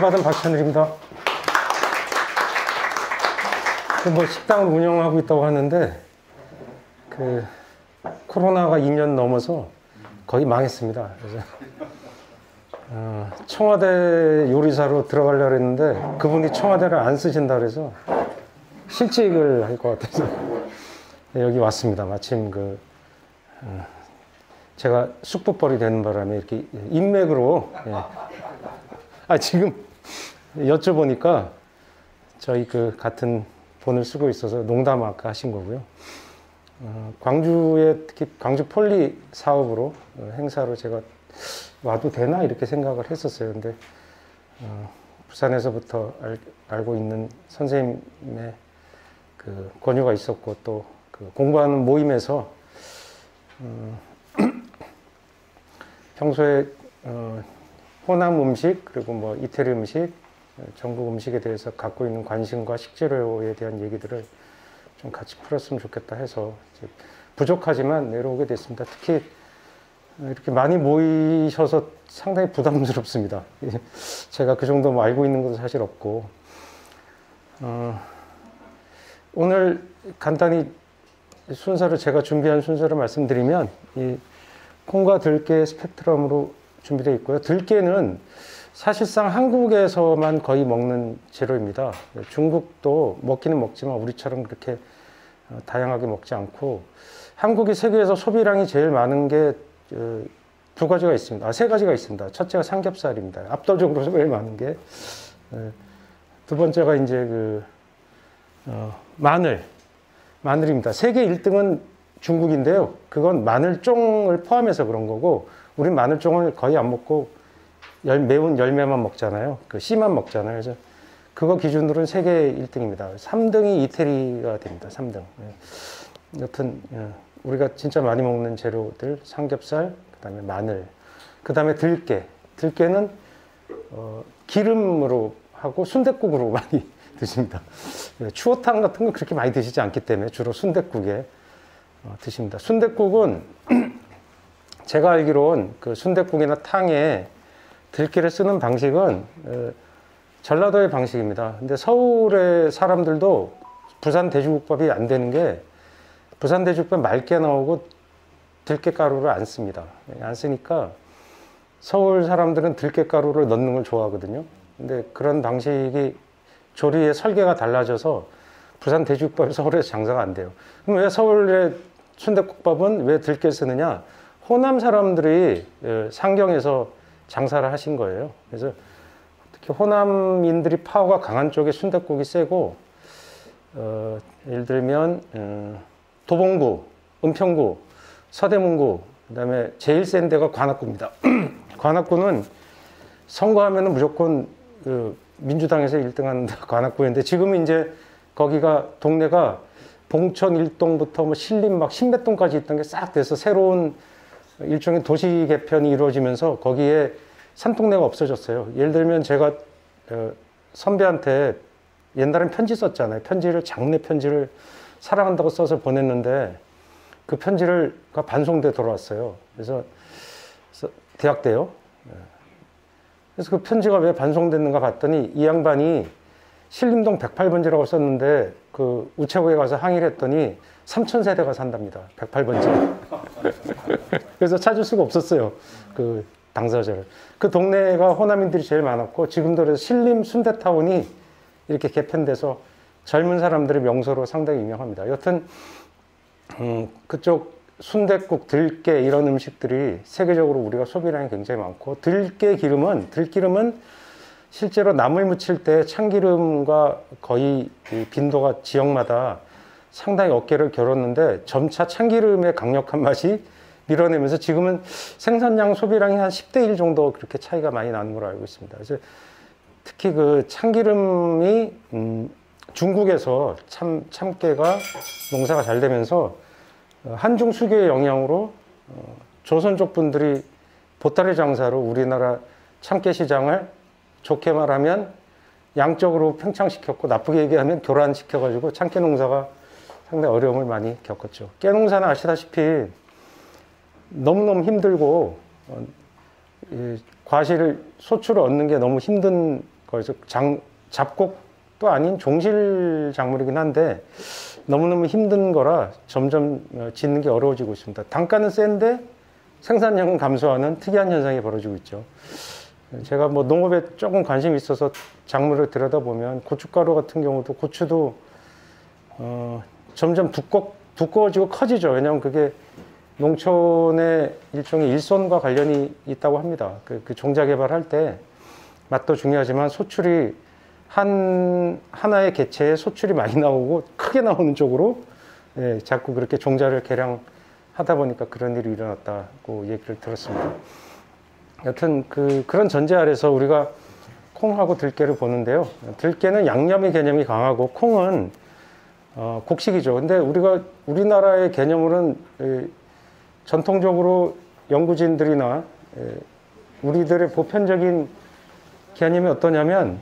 받은 박찬일입니다. 뭐 식당을 운영하고 있다고 하는데 코로나가 2년 넘어서 거의 망했습니다. 그래서 청와대 요리사로 들어가려고 했는데 그분이 청와대를 안 쓰신다 그래서 실직을 할 것 같아서 여기 왔습니다. 마침 제가 숙부벌이 되는 바람에 이렇게 인맥으로 지금 여쭤보니까 저희 같은 본을 쓰고 있어서 농담 아까 하신 거고요. 광주에 특히 광주 폴리 사업으로 행사로 제가 와도 되나 이렇게 생각을 했었어요. 근데 부산에서부터 알고 있는 선생님의 권유가 있었고 또 공부하는 모임에서 평소에 호남 음식 그리고 뭐 이태리 음식 전국 음식에 대해서 갖고 있는 관심과 식재료에 대한 얘기들을 좀 같이 풀었으면 좋겠다 해서 부족하지만 내려오게 됐습니다. 특히 이렇게 많이 모이셔서 상당히 부담스럽습니다. 제가 그 정도 알고 있는 것도 사실 없고 오늘 간단히 순서를 제가 준비한 순서를 말씀드리면 이 콩과 들깨 스펙트럼으로 준비되어 있고요. 들깨는 사실상 한국에서만 거의 먹는 재료입니다. 중국도 먹기는 먹지만 우리처럼 그렇게 다양하게 먹지 않고 한국이 세계에서 소비량이 제일 많은 게 두 가지가 있습니다. 세 가지가 있습니다. 첫째가 삼겹살입니다. 압도적으로 제일 많은 게. 두 번째가 이제 마늘입니다. 세계 1등은 중국인데요. 그건 마늘종을 포함해서 그런 거고 우린 마늘종을 거의 안 먹고 매운 열매만 먹잖아요. 씨만 먹잖아요. 그래서 그거 기준으로는 세계 1등입니다. 3등이 이태리가 됩니다. 3등. 여튼 우리가 진짜 많이 먹는 재료들 삼겹살, 그다음에 마늘, 그다음에 들깨. 들깨는 기름으로 하고 순댓국으로 많이 드십니다. 추어탕 같은 건 그렇게 많이 드시지 않기 때문에 주로 순댓국에 드십니다. 순댓국은 제가 알기로는 순댓국이나 탕에 들깨를 쓰는 방식은 전라도의 방식입니다. 근데 서울의 사람들도 부산 돼지국밥이 안 되는 게 부산 돼지국밥 맑게 나오고 들깨가루를 안 씁니다. 안 쓰니까 서울 사람들은 들깨가루를 넣는 걸 좋아하거든요. 근데 그런 방식이 조리의 설계가 달라져서 부산 돼지국밥이 서울에서 장사가 안 돼요. 그럼 왜 서울의 순댓국밥은 왜 들깨 쓰느냐? 호남 사람들이 상경에서 장사를 하신 거예요. 그래서 특히 호남인들이 파워가 강한 쪽에 순댓국이 세고 예를 들면 도봉구, 은평구, 서대문구, 그다음에 제일 센 데가 관악구입니다. 관악구는 선거하면은 무조건 민주당에서 1등하는 관악구인데 지금은 이제 거기가 동네가 봉천 1동부터 뭐 신림 막 신배동까지 있던 게 싹 돼서 새로운 일종의 도시 개편이 이루어지면서 거기에 산동네가 없어졌어요. 예를 들면 제가 선배한테 옛날엔 편지 썼잖아요. 장례 편지를 사랑한다고 써서 보냈는데 그 편지가 반송돼 돌아왔어요. 그래서 대학 때요. 그래서 그 편지가 왜 반송됐는가 봤더니 이 양반이 신림동 108번지라고 썼는데 우체국에 가서 항의를 했더니 3,000세대가 산답니다. 108번지. 그래서 찾을 수가 없었어요. 그 당사자를. 그 동네가 호남인들이 제일 많았고 지금도 그래서 신림 순대타운이 이렇게 개편돼서 젊은 사람들의 명소로 상당히 유명합니다. 여튼 그쪽 순댓국, 들깨 이런 음식들이 세계적으로 우리가 소비량이 굉장히 많고 들기름은 실제로 나물 무칠 때 참기름과 거의 빈도가 지역마다 상당히 어깨를 겨뤘는데 점차 참기름의 강력한 맛이 밀어내면서 지금은 생산량 소비량이 한 10대 1 정도 그렇게 차이가 많이 나는 걸로 알고 있습니다. 그래서 특히 참기름이 중국에서 참깨가 농사가 잘 되면서 한중 수교의 영향으로 조선족 분들이 보따리 장사로 우리나라 참깨 시장을 좋게 말하면 양적으로 팽창시켰고 나쁘게 얘기하면 교란시켜가지고 참깨 농사가 상당히 어려움을 많이 겪었죠. 깨 농사는 아시다시피 너무너무 힘들고 과실을 소출을 얻는 게 너무 힘든 거기서 잡곡도 아닌 종실 작물이긴 한데 너무너무 힘든 거라 점점 짓는 게 어려워지고 있습니다. 단가는 센데 생산량은 감소하는 특이한 현상이 벌어지고 있죠. 제가 뭐 농업에 조금 관심이 있어서 작물을 들여다보면 고춧가루 같은 경우도 고추도 점점 두꺼워지고 커지죠. 왜냐하면 그게 농촌의 일종의 일손과 관련이 있다고 합니다. 그 종자 개발할 때 맛도 중요하지만 소출이 하나의 개체에 소출이 많이 나오고 크게 나오는 쪽으로 자꾸 그렇게 종자를 개량하다 보니까 그런 일이 일어났다고 얘기를 들었습니다. 여튼 그런 전제 아래서 우리가 콩하고 들깨를 보는데요. 들깨는 양념의 개념이 강하고 콩은 곡식이죠. 근데 우리나라의 개념으로는 전통적으로 연구진들이나 우리들의 보편적인 개념이 어떠냐면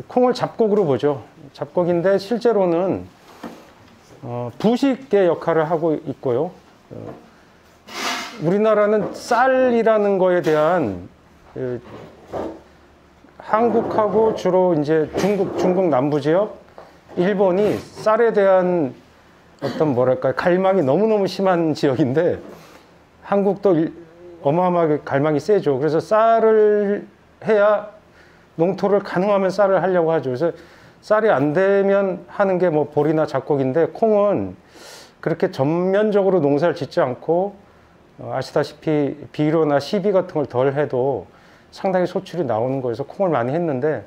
콩을 잡곡으로 보죠. 잡곡인데 실제로는 부식의 역할을 하고 있고요. 우리나라는 쌀이라는 거에 대한 한국하고 주로 이제 중국 남부 지역, 일본이 쌀에 대한 어떤 뭐랄까 갈망이 너무너무 심한 지역인데 한국도 어마어마하게 갈망이 세죠. 그래서 쌀을 해야 농토를 가능하면 쌀을 하려고 하죠. 그래서 쌀이 안 되면 하는 게 뭐 보리나 잡곡인데 콩은 그렇게 전면적으로 농사를 짓지 않고 아시다시피 비료나 시비 같은 걸 덜 해도 상당히 소출이 나오는 거여서 콩을 많이 했는데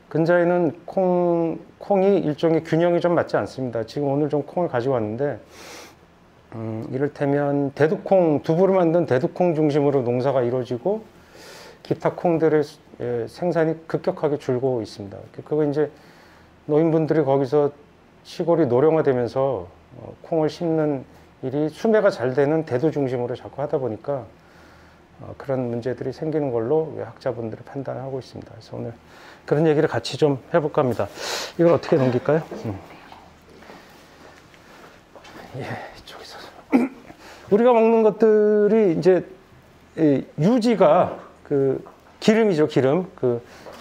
근자에는 콩이 일종의 균형이 좀 맞지 않습니다. 지금 오늘 좀 콩을 가지고 왔는데 이를테면 대두콩, 두부를 만든 대두콩 중심으로 농사가 이루어지고 기타 콩들의 생산이 급격하게 줄고 있습니다. 그거 이제 노인분들이 거기서 시골이 노령화되면서 콩을 심는 일이 수매가 잘 되는 대두 중심으로 자꾸 하다 보니까 그런 문제들이 생기는 걸로 학자분들이 판단하고 있습니다. 그래서 오늘 그런 얘기를 같이 좀 해볼까 합니다. 이걸 어떻게 넘길까요? 예, 이쪽에 있어서. 우리가 먹는 것들이 이제 유지가 기름이죠, 기름.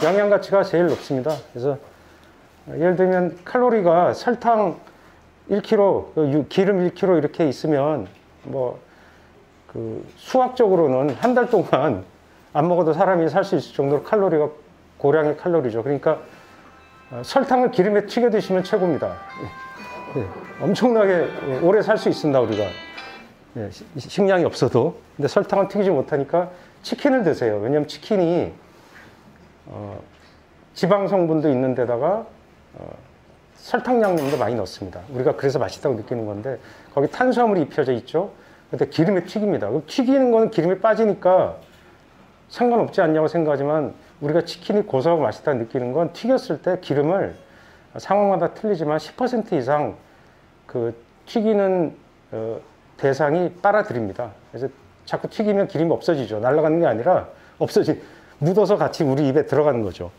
영양 가치가 제일 높습니다. 그래서 예를 들면 칼로리가 설탕 1kg, 기름 1kg 이렇게 있으면 수학적으로는 한 달 동안 안 먹어도 사람이 살 수 있을 정도로 칼로리가 고량의 칼로리죠. 그러니까 설탕을 기름에 튀겨 드시면 최고입니다. 네, 엄청나게 오래 살 수 있습니다, 우리가. 네, 식량이 없어도. 근데 설탕을 튀기지 못하니까 치킨을 드세요. 왜냐하면 치킨이 지방 성분도 있는 데다가 설탕 양념도 많이 넣습니다. 우리가 그래서 맛있다고 느끼는 건데 거기 탄수화물이 입혀져 있죠. 근데 기름에 튀깁니다. 그럼 튀기는 거는 기름에 빠지니까 상관없지 않냐고 생각하지만 우리가 치킨이 고소하고 맛있다고 느끼는 건 튀겼을 때 기름을 상황마다 틀리지만 10% 이상 튀기는 대상이 빨아들입니다. 그래서 자꾸 튀기면 기름이 없어지죠. 날아가는 게 아니라 묻어서 같이 우리 입에 들어가는 거죠.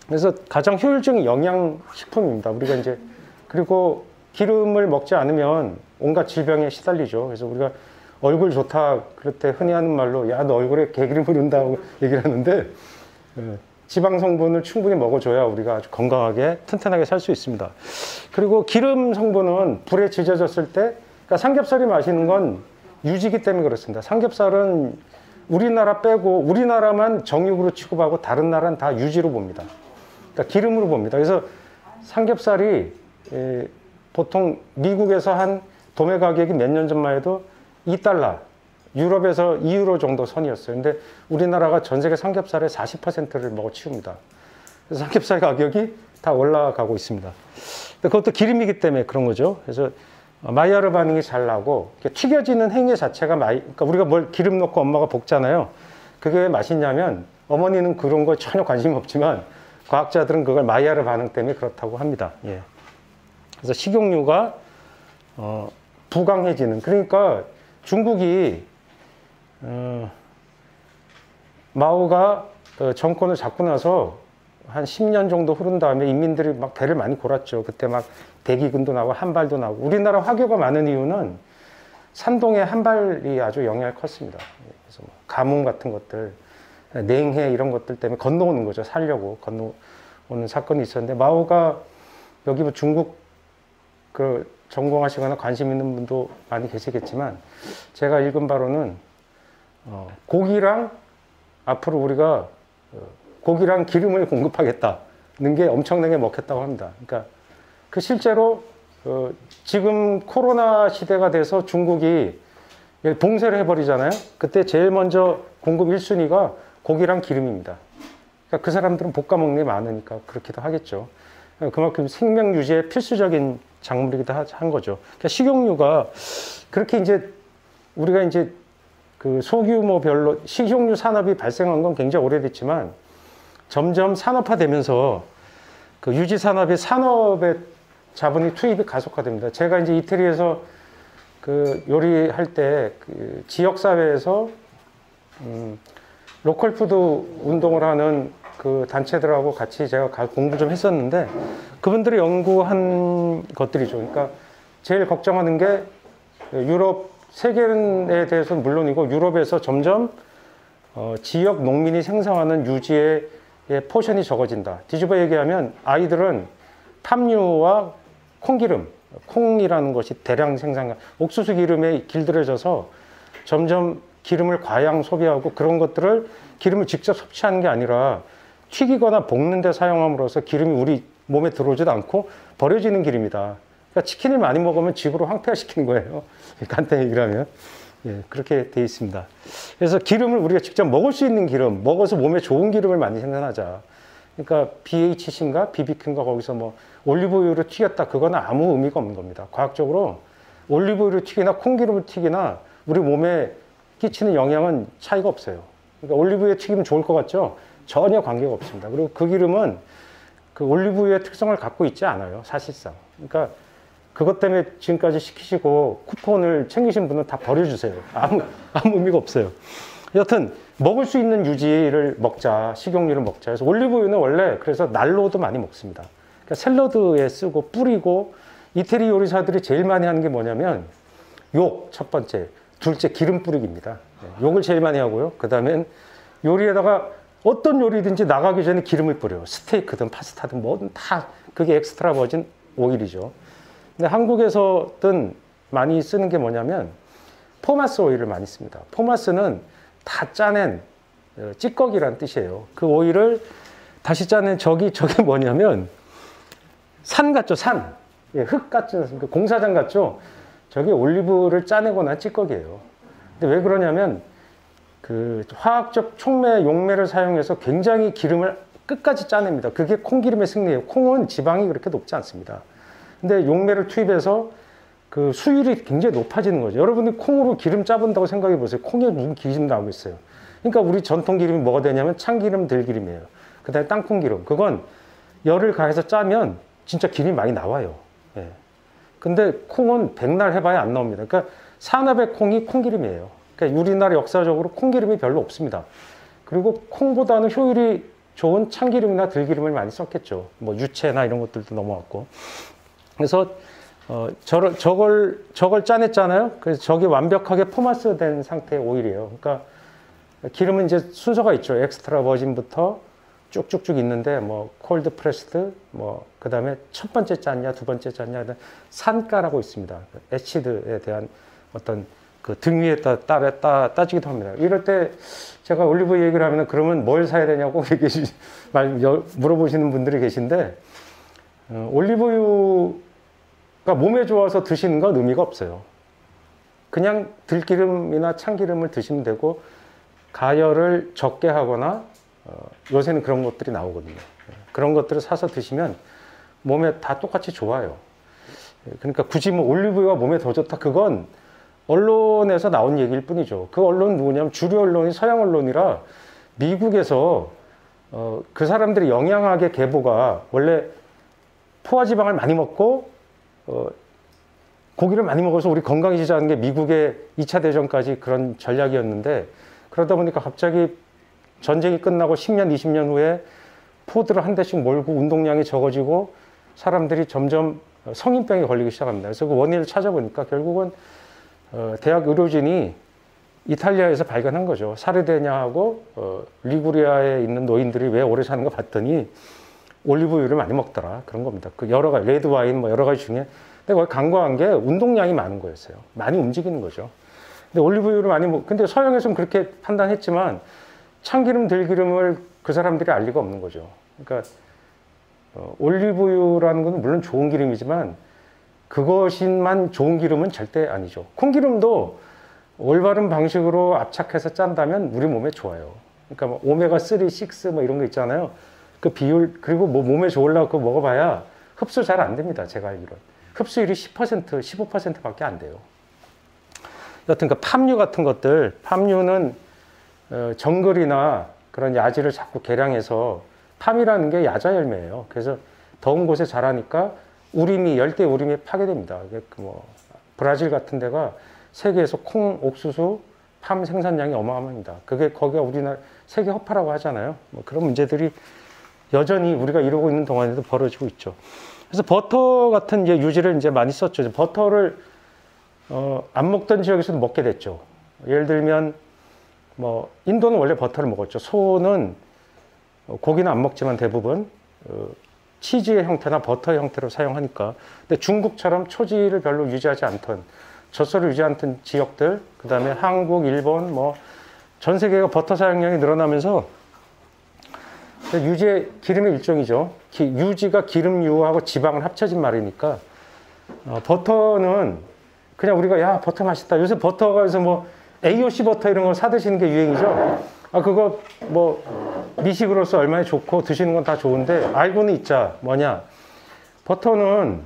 그래서 가장 효율적인 영양식품입니다. 우리가 이제 그리고 기름을 먹지 않으면 온갖 질병에 시달리죠. 그래서 우리가 얼굴 좋다 그럴 때 흔히 하는 말로 야, 너 얼굴에 개기름 흐른다고 얘기를 하는데 지방 성분을 충분히 먹어줘야 우리가 아주 건강하게 튼튼하게 살 수 있습니다. 그리고 기름 성분은 불에 지져졌을 때 그러니까 삼겹살이 맛있는 건 유지기 때문에 그렇습니다. 삼겹살은 우리나라 빼고 우리나라만 정육으로 취급하고 다른 나라는 다 유지로 봅니다. 그러니까 기름으로 봅니다. 그래서 삼겹살이 보통 미국에서 한 도매 가격이 몇 년 전만 해도 $2, 유럽에서 2유로 정도 선이었어요. 근데 우리나라가 전 세계 삼겹살의 40%를 먹어 치웁니다. 그래서 삼겹살 가격이 다 올라가고 있습니다. 근데 그것도 기름이기 때문에 그런 거죠. 그래서 마이야르 반응이 잘 나고 튀겨지는 행위 자체가 그러니까 우리가 뭘 기름 넣고 엄마가 볶잖아요. 그게 왜 맛있냐면 어머니는 그런 거에 전혀 관심이 없지만 과학자들은 그걸 마이야르 반응 때문에 그렇다고 합니다. 예. 그래서 식용유가 부강해지는 그러니까 중국이 마오가 정권을 잡고 나서 한 10년 정도 흐른 다음에 인민들이 막 배를 많이 골았죠. 그때 막 대기근도 나고 한발도 나고 우리나라 화교가 많은 이유는 산동의 한발이 아주 영향이 컸습니다. 그래서 뭐 가뭄 같은 것들 냉해 이런 것들 때문에 건너오는 거죠. 살려고 오는 사건이 있었는데, 마오가 여기 뭐 중국 그 전공하시거나 관심 있는 분도 많이 계시겠지만, 제가 읽은 바로는 고기랑 앞으로 우리가 고기랑 기름을 공급하겠다는 게 엄청나게 먹혔다고 합니다. 그러니까 그 실제로 지금 코로나 시대가 돼서 중국이 봉쇄를 해버리잖아요. 그때 제일 먼저 공급 1순위가 고기랑 기름입니다. 그러니까 그 사람들은 볶아 먹는 게 많으니까 그렇기도 하겠죠. 그만큼 생명 유지에 필수적인 작물이기도 한 거죠. 그러니까 식용유가 그렇게 이제 우리가 이제 그 소규모별로 식용유 산업이 발생한 건 굉장히 오래됐지만 점점 산업화되면서 그 유지 산업의 자본이 투입이 가속화됩니다. 제가 이제 이태리에서 그 요리할 때 그 지역 사회에서 로컬 푸드 운동을 하는 그 단체들하고 같이 제가 공부 좀 했었는데, 그분들이 연구한 것들이죠. 그러니까 제일 걱정하는 게 유럽, 세계에 대해서는 물론이고 유럽에서 점점 지역 농민이 생산하는 유지의 포션이 적어진다. 뒤집어 얘기하면 아이들은 팜유와 콩기름, 콩이라는 것이 대량 생산, 옥수수 기름에 길들여져서 점점 기름을 과양 소비하고, 그런 것들을 기름을 직접 섭취하는 게 아니라 튀기거나 볶는 데 사용함으로써 기름이 우리 몸에 들어오지도 않고 버려지는 기름이다. 그러니까 치킨을 많이 먹으면 집으로 황폐화시키는 거예요. 간단히 얘기를 하면. 예, 그렇게 돼 있습니다. 그래서 기름을 우리가 직접 먹을 수 있는 기름, 먹어서 몸에 좋은 기름을 많이 생산하자. 그러니까 BHC인가 BBQ인가 거기서 뭐 올리브유를 튀겼다, 그거는 아무 의미가 없는 겁니다. 과학적으로 올리브유를 튀기나 콩기름을 튀기나 우리 몸에 끼치는 영향은 차이가 없어요. 그러니까 올리브유에 튀기면 좋을 것 같죠? 전혀 관계가 없습니다. 그리고 그 기름은 그 올리브유의 특성을 갖고 있지 않아요, 사실상. 그러니까 그것 때문에 지금까지 시키시고 쿠폰을 챙기신 분은 다 버려주세요. 아무 의미가 없어요. 여튼 먹을 수 있는 유지를 먹자, 식용유를 먹자. 그래서 올리브유는 원래 그래서 난로도 많이 먹습니다. 그러니까 샐러드에 쓰고 뿌리고, 이태리 요리사들이 제일 많이 하는 게 뭐냐면 첫 번째, 둘째 기름 뿌리기입니다. 욕을 제일 많이 하고요. 그 다음엔 요리에다가 어떤 요리든지 나가기 전에 기름을 뿌려요. 스테이크든 파스타든 뭐든 다 그게 엑스트라 버진 오일이죠. 근데 한국에서든 많이 쓰는 게 뭐냐면 포마스 오일을 많이 씁니다. 포마스는 다 짜낸 찌꺼기란 뜻이에요. 그 오일을 다시 짜낸 저게 뭐냐면 산 같죠, 산. 예, 흙 같죠, 공사장 같죠. 저게 올리브를 짜내고 난 찌꺼기예요. 근데 왜 그러냐면 그 화학적 촉매, 용매를 사용해서 굉장히 기름을 끝까지 짜냅니다. 그게 콩기름의 승리예요. 콩은 지방이 그렇게 높지 않습니다. 근데 용매를 투입해서 그 수율이 굉장히 높아지는 거죠. 여러분이 콩으로 기름 짜본다고 생각해 보세요. 콩에 무슨 기름 나오고 있어요. 그러니까 우리 전통 기름이 뭐가 되냐면 참기름, 들기름이에요. 그 다음에 땅콩기름. 그건 열을 가해서 짜면 진짜 기름이 많이 나와요. 예. 근데 콩은 백날 해봐야 안 나옵니다. 그러니까 산업의 콩이 콩기름이에요. 그러니까 우리나라 역사적으로 콩기름이 별로 없습니다. 그리고 콩보다는 효율이 좋은 참기름이나 들기름을 많이 썼겠죠. 뭐 유채나 이런 것들도 넘어왔고. 그래서 저걸 짜냈잖아요. 그래서 저게 완벽하게 포마스 된 상태의 오일이에요. 그러니까 기름은 이제 순서가 있죠. 엑스트라 버진부터 쭉쭉쭉 있는데 뭐 콜드 프레스드, 뭐 그다음에 첫 번째 짰냐, 두 번째 짰냐, 산가라고 있습니다. 에시드에 대한 어떤 그 등 위에 따지기도 합니다. 이럴 때 제가 올리브 얘기를 하면 그러면 뭘 사야 되냐고 물어보시는 분들이 계신데, 올리브유가 몸에 좋아서 드시는 건 의미가 없어요. 그냥 들기름이나 참기름을 드시면 되고, 가열을 적게 하거나 요새는 그런 것들이 나오거든요. 그런 것들을 사서 드시면 몸에 다 똑같이 좋아요. 그러니까 굳이 뭐 올리브유가 몸에 더 좋다, 그건 언론에서 나온 얘기일 뿐이죠. 그 언론은 누구냐면 주류 언론이 서양 언론이라, 미국에서 그 사람들이 영양학의 계보가 원래 포화지방을 많이 먹고 고기를 많이 먹어서 우리 건강해지자는 게 미국의 2차 대전까지 그런 전략이었는데, 그러다 보니까 갑자기 전쟁이 끝나고 10년, 20년 후에 포드를 한 대씩 몰고 운동량이 적어지고 사람들이 점점 성인병에 걸리기 시작합니다. 그래서 그 원인을 찾아보니까 결국은 대학 의료진이 이탈리아에서 발견한 거죠. 사르데냐하고 리구리아에 있는 노인들이 왜 오래 사는가 봤더니 올리브유를 많이 먹더라. 그런 겁니다. 그 여러 가지, 레드 와인 뭐 여러 가지 중에. 근데 거기 간과한 게 운동량이 많은 거였어요. 많이 움직이는 거죠. 근데 올리브유를 많이 근데 서양에서는 그렇게 판단했지만 참기름, 들기름을 그 사람들이 알 리가 없는 거죠. 그러니까 올리브유라는 건 물론 좋은 기름이지만 그것만 좋은 기름은 절대 아니죠. 콩기름도 올바른 방식으로 압착해서 짠다면 우리 몸에 좋아요. 그러니까 뭐 오메가3, 6 뭐 이런 거 있잖아요. 그 비율, 그리고 뭐 몸에 좋으려고 그거 먹어봐야 흡수 잘 안 됩니다. 제가 알기로는. 흡수율이 10%, 15%밖에 안 돼요. 여튼 그 팜유 같은 것들, 팜유는 정글이나 그런 야지를 자꾸 개량해서 팜이라는 게 야자 열매예요. 그래서 더운 곳에 자라니까 우림이, 열대 우림이 파괴됩니다. 뭐 브라질 같은 데가 세계에서 콩, 옥수수, 팜 생산량이 어마어마합니다. 그게 거기가 우리나라 세계 허파라고 하잖아요. 뭐 그런 문제들이 여전히 우리가 이러고 있는 동안에도 벌어지고 있죠. 그래서 버터 같은 이제 유지를 이제 많이 썼죠. 버터를 안 먹던 지역에서도 먹게 됐죠. 예를 들면 뭐 인도는 원래 버터를 먹었죠. 소는 고기는 안 먹지만 대부분 치즈의 형태나 버터의 형태로 사용하니까. 근데 중국처럼 초지를 별로 유지하지 않던, 젖소를 유지 않던 지역들, 그 다음에 한국, 일본, 뭐 전 세계가 버터 사용량이 늘어나면서 유지의 기름의 일종이죠. 유지가 기름유하고 지방을 합쳐진 말이니까 버터는 그냥 우리가 야 버터 맛있다. 요새 버터가 그래서 뭐 AOC 버터 이런 거 사 드시는 게 유행이죠. 그거 뭐 미식으로서 얼마나 좋고 드시는 건 다 좋은데 알고는 있자. 뭐냐, 버터는